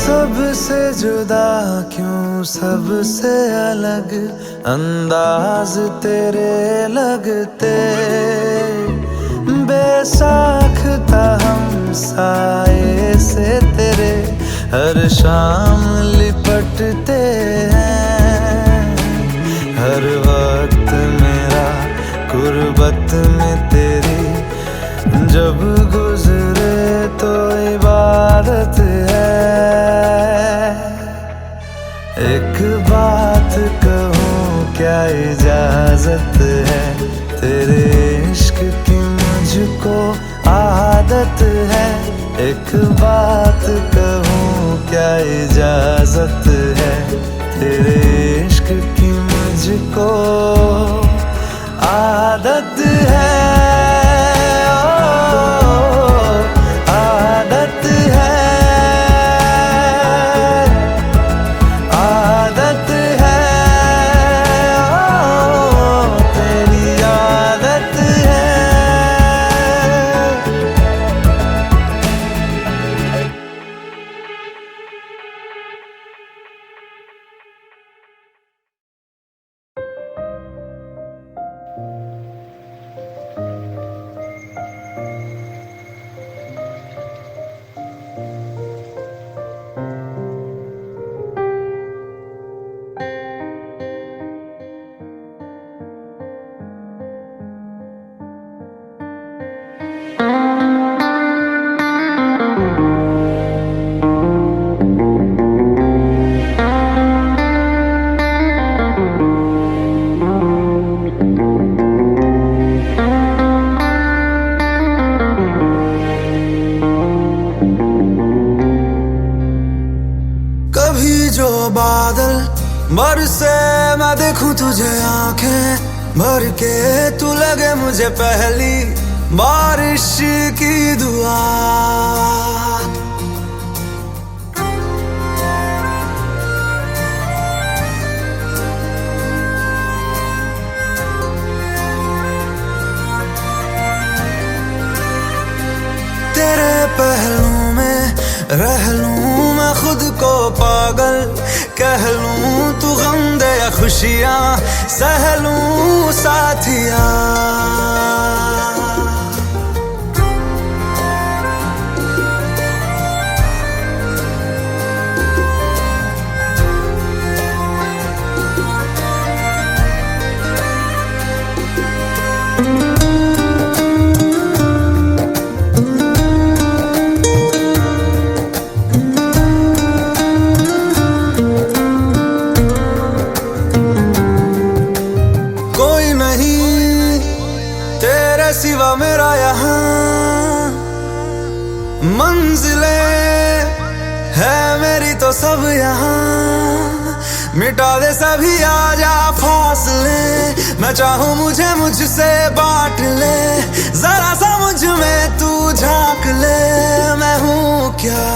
सबसे जुदा क्यों सबसे अलग अंदाज तेरे लगते। बेसाख्ता हम साए से तेरे हर शाम लिपटते हैं। हर वक्त मेरा गुर्बत में तेरी जब गुजरे तो इबादत है। एक बात कहूँ क्या इजाजत है, तेरे इश्क की मुझको आदत है। एक बात कहूँ क्या इजाजत है, तेरे इश्क की मुझको आदत है। बादल बरसे मैं देखूं तुझे आंखें भर के, तू लगे मुझे पहली बारिश की दुआ। पागल कह लूं, तू गम दे या खुशियां सह लूं साथिया। सिवा मेरा यहाँ मंजिलें है मेरी तो सब यहाँ, मिटा दे सभी आजा फासले, मैं चाहूँ मुझे मुझसे बांट ले, जरा सा मुझ में तू झांक ले, मैं हूँ क्या।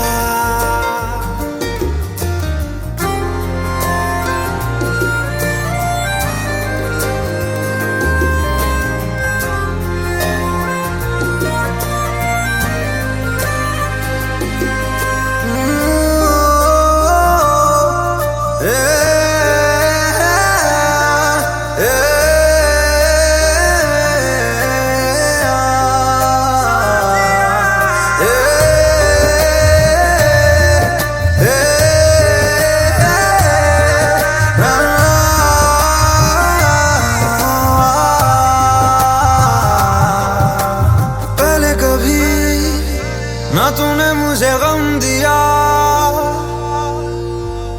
ना तूने मुझे गम दिया,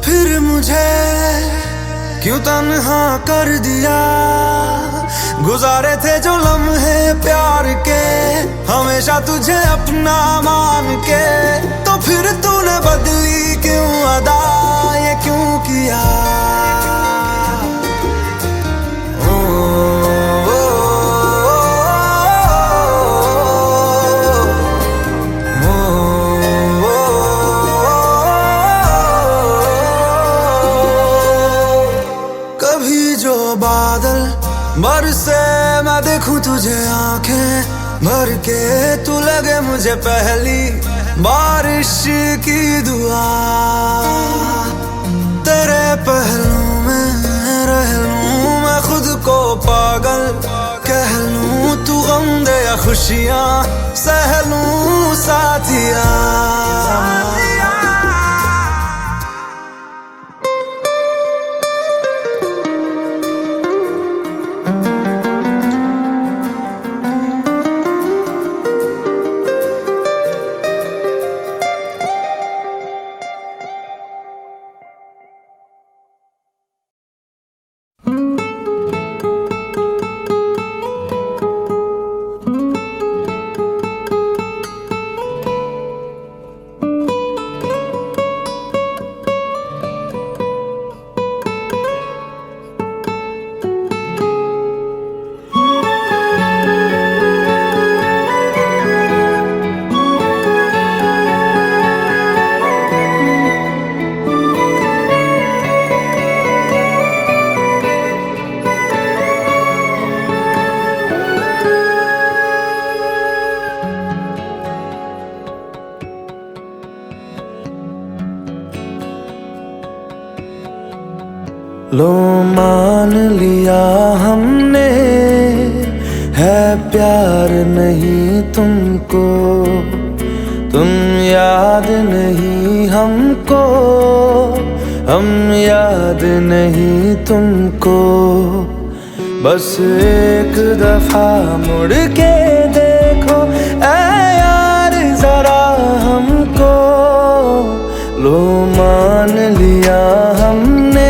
फिर मुझे क्यों तन्हा कर दिया। गुजारे थे जो लम्हे प्यार के, हमेशा तुझे अपना मान के, तो फिर तूने बदली क्यों अदा, ये क्यों किया। बादल बरसे मैं देखूं तुझे आंखें भर के, तू लगे मुझे पहली बारिश की दुआ। तेरे पहलू में रह लूं मैं खुद को पागल कह लूं, तू गम दे या खुशियां सह लूं साथिया। लो मान लिया हमने है प्यार नहीं तुमको, तुम याद नहीं हमको, हम याद नहीं तुमको। बस एक दफा मुड़ के देखो ऐ यार जरा हमको। लो मान लिया हमने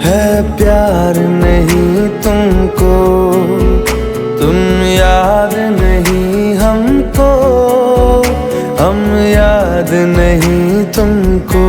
है प्यार नहीं तुमको, तुम याद नहीं हमको, हम याद नहीं तुमको।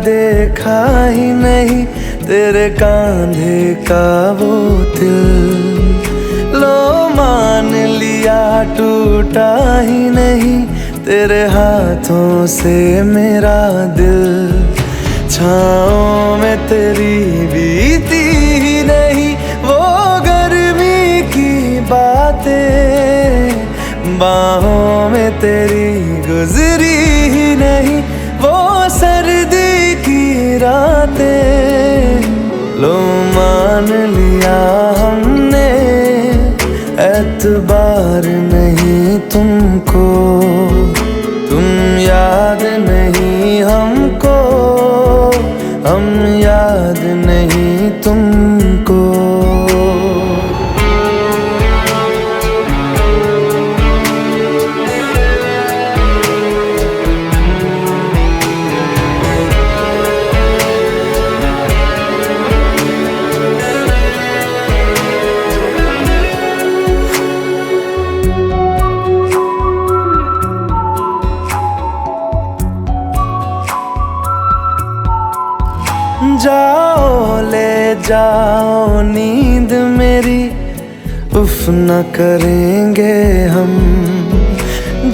देखा ही नहीं तेरे कांधे का वो तिल। लो मान लिया टूटा ही नहीं तेरे हाथों से मेरा दिल। छाँव में तेरी बीती ही नहीं वो गर्मी की बातें, बाहों में तेरी गुजरी ही नहीं वो सर्दी की रातें। लो मान लिया हमने एतबार नहीं तुमको, तुम याद नहीं हमको, हम याद नहीं तुमको। जाओ ले जाओ नींद मेरी, उफ न करेंगे हम।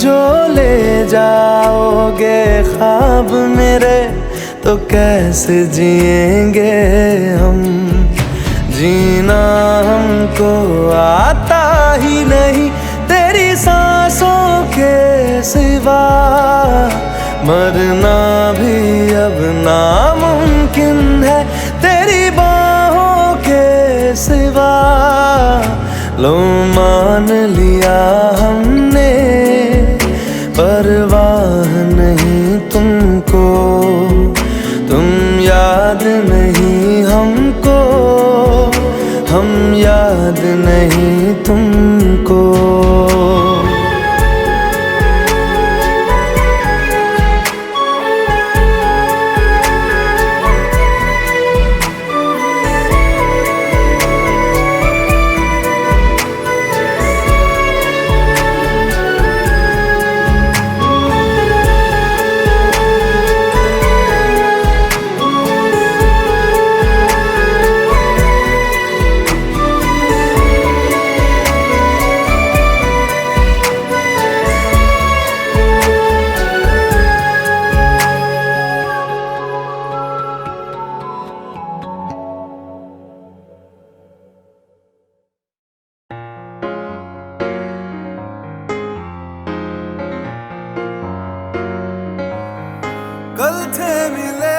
जो ले जाओगे ख्वाब मेरे तो कैसे जिएंगे हम। जीना हमको आता ही नहीं तेरी सांसों के सिवा, मरना भी अब नामुमकिन है तेरी बाहों के सिवा। लो मान लिया हमने परवाह नहीं तुमको, तुम याद नहीं हमको, हम याद नहीं तुमको। कल थे मिले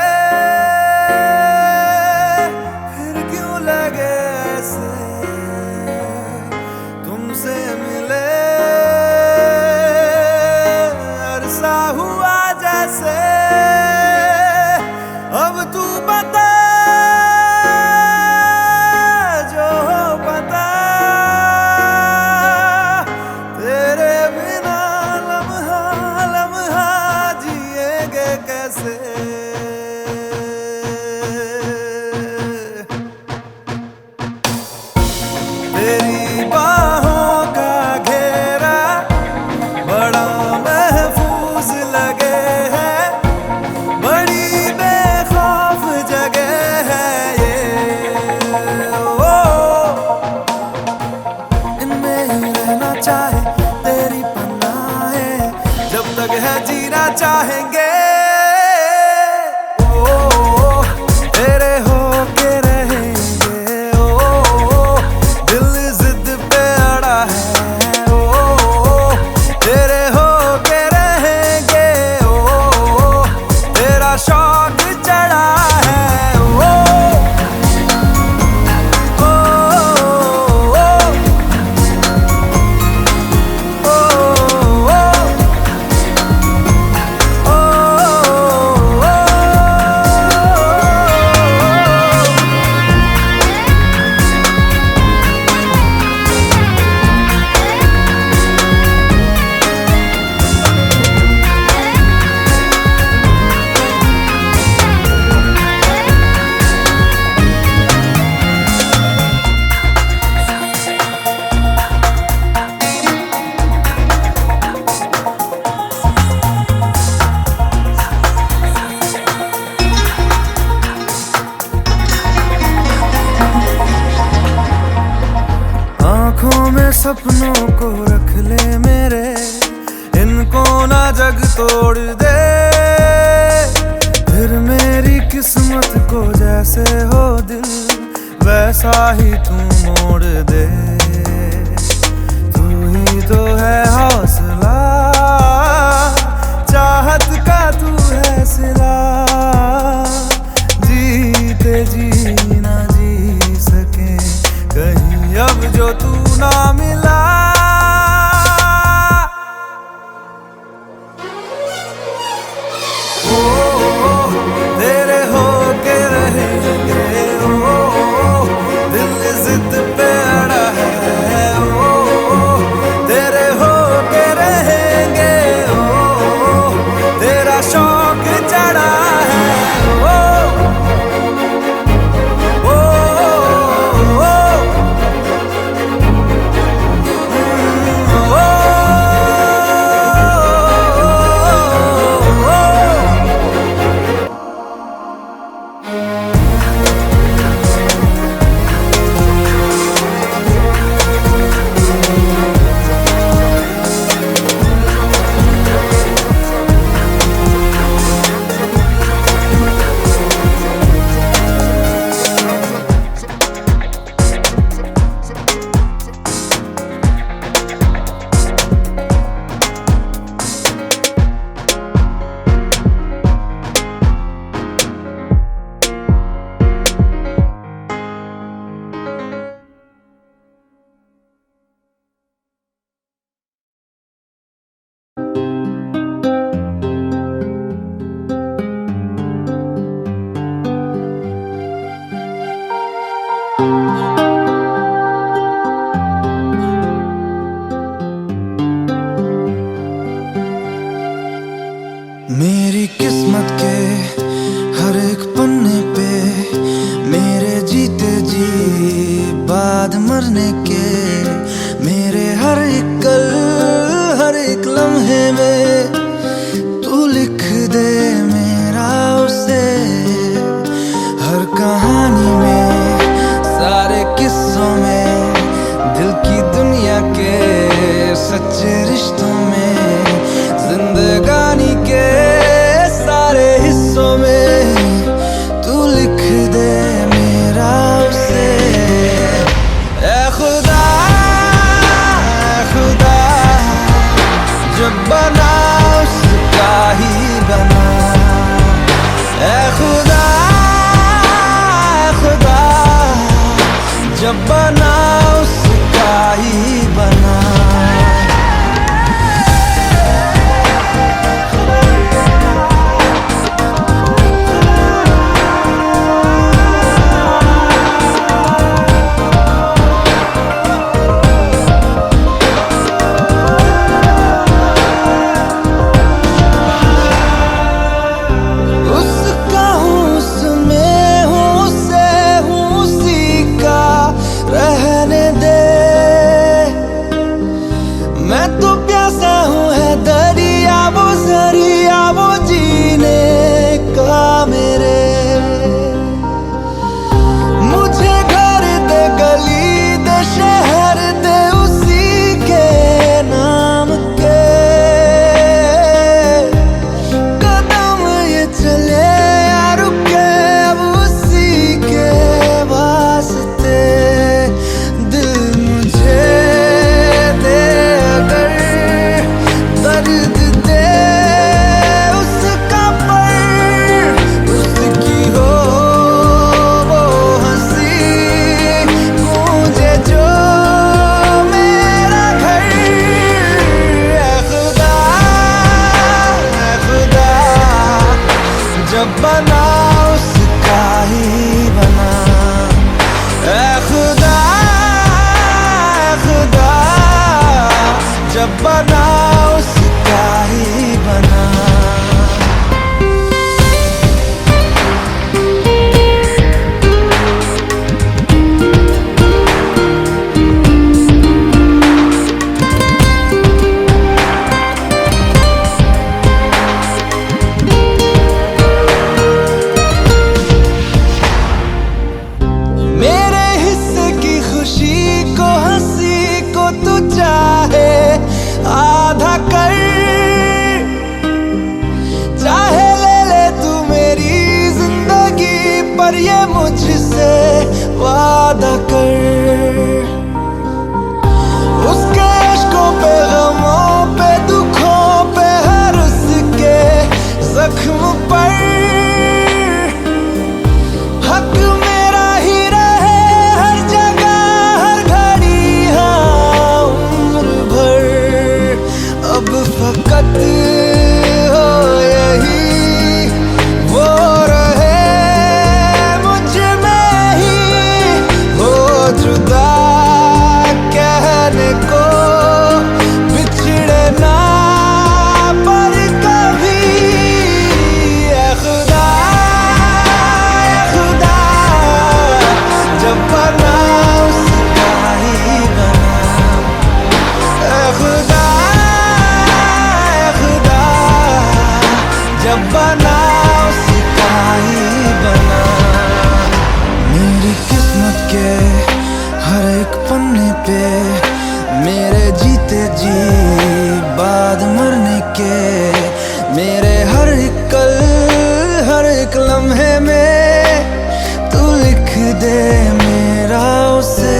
फिर क्यों लगे ऐसे, तुमसे मिले अरसा हुआ जैसे। अब तू बता जो पता, तेरे बिना लम्हा लम्हा जिएंगे कैसे। तेरी बाहों का घेरा बड़ा महफूज लगे है, बड़ी बेखौफ जगह है ये। ओ इनमें ही रहना चाहे तेरी पनाहें, जब तक है जीना चाहेंगे। तेरे होके रहेंगे, दिल जिद पे अड़ा है। तेरे होके रहेंगे, तेरा शौक चढ़ा है। सपनों को रख ले मेरे, इनको ना जग तोड़ दे। फिर मेरी किस्मत को जैसे हो दिल, वैसा ही तू मोड़ दे। तू ही तो है हौसला, चाहत का तू है सिला। जीते जी ना जी सके कहीं अब जो तू ना मिला। तेरे हो के रहेंगे, दिल जिद पे अड़ा है। तेरे हो के रहेंगे, तेरा शौक चढ़ा है। मेरी किस्मत के हर एक पन्ने पे मेरे जीते जी बाद मरने के, मेरे हर एक कल हर एक लम्हे में तू लिख दे मेरा उसे। हर कहानी में सारे किस्सों में दिल की दुनिया के सच्चे रिश्तों में, जिंदगानी के सारे हिस्सों में तू लिख दे मेरा उसे। ऐ खुदा जब बना उसका ही बना। ऐ खुदा जब बना उसका ही बना। जब बना उसका ही बना। मेरे हिस्से की खुशी को हंसी को तू मुझसे वादा कर। उसके इश्कों पे, गमों पे, दुखों पे, हर उसके जख्म पर हक मेरा ही रहे हर जगह हर घड़ी, हाँ उम्र भर। अब फकत हो यही वो रहे मुझ में ही हो जुदा कहने को बिछड़े ना पर कभी। ऐ खुदा जब बना उसका ही बना। ऐ खुदा जब बना उसका ही बना। मेरी किस्मत के हर एक पन्ने पे मेरे जीते जी बाद मरने के, मेरे हर एक कल हर एक लम्हे में तू लिख दे मेरा उसे।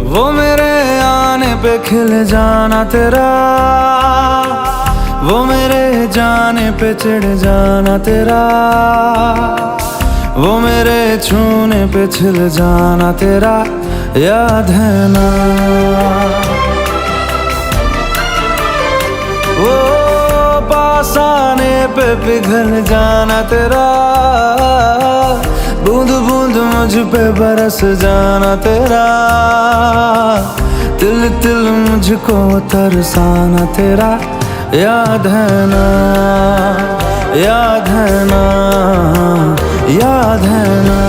वो मेरे आने पे खिल जाना तेरा, वो मेरे जाने पे चिढ़ जाना तेरा, वो मेरे छूने पे छिल जाना तेरा याद है ना। वो पास आने पे पिघल जाना तेरा, बूंद बूंद मुझ पे बरस जाना तेरा, तिल तिल मुझको तरसाना तेरा याद है ना, याद है ना, याद है ना।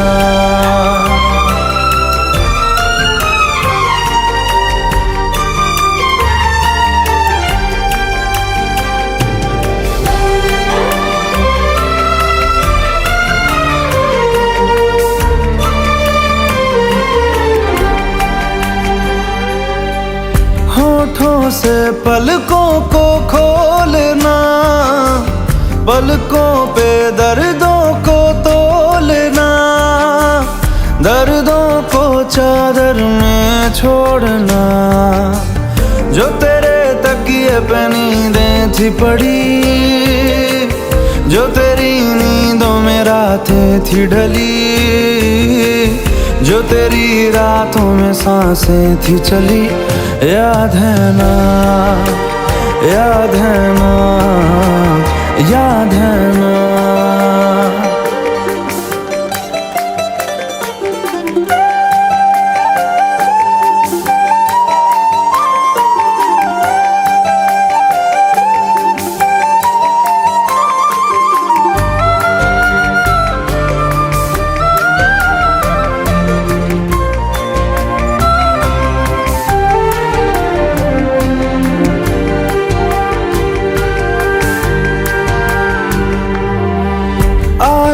होठों से पलकों को खोलना, पलकों पे दर्दों को तोलना, दर्दों को चादर में छोड़ना। जो तेरे तकिए पे नींदें थी पड़ी, जो तेरी नींदों में रातें थी ढली, जो तेरी रातों में सांसें थी चली याद है ना, याद है ना, याद है ना।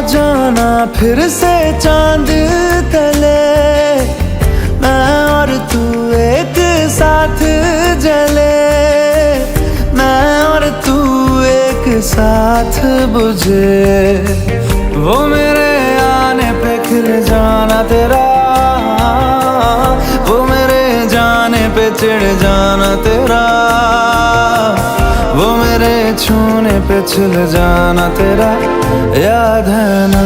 जाना फिर से चांद तले, मैं और तू एक साथ जले। बुझे, वो मेरे आने पे खिल जाना तेरा, वो मेरे जाने पे चिढ़ जाना तेरा, वो मेरे छूने पे छिल जाना तेरा, याद है ना।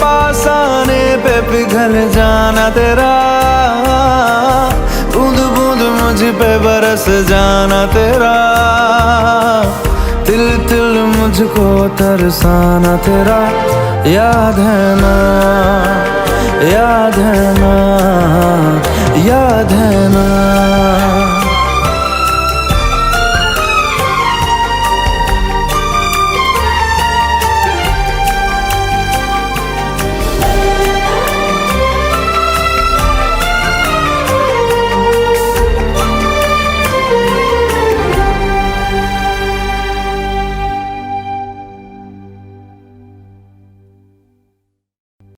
पास आने पे पिघल जाना तेरा, बूंद बूंद मुझ पे बरस जाना तेरा, तिल तिल मुझको तरसाना तेरा, याद है ना, याद है ना, याद है ना।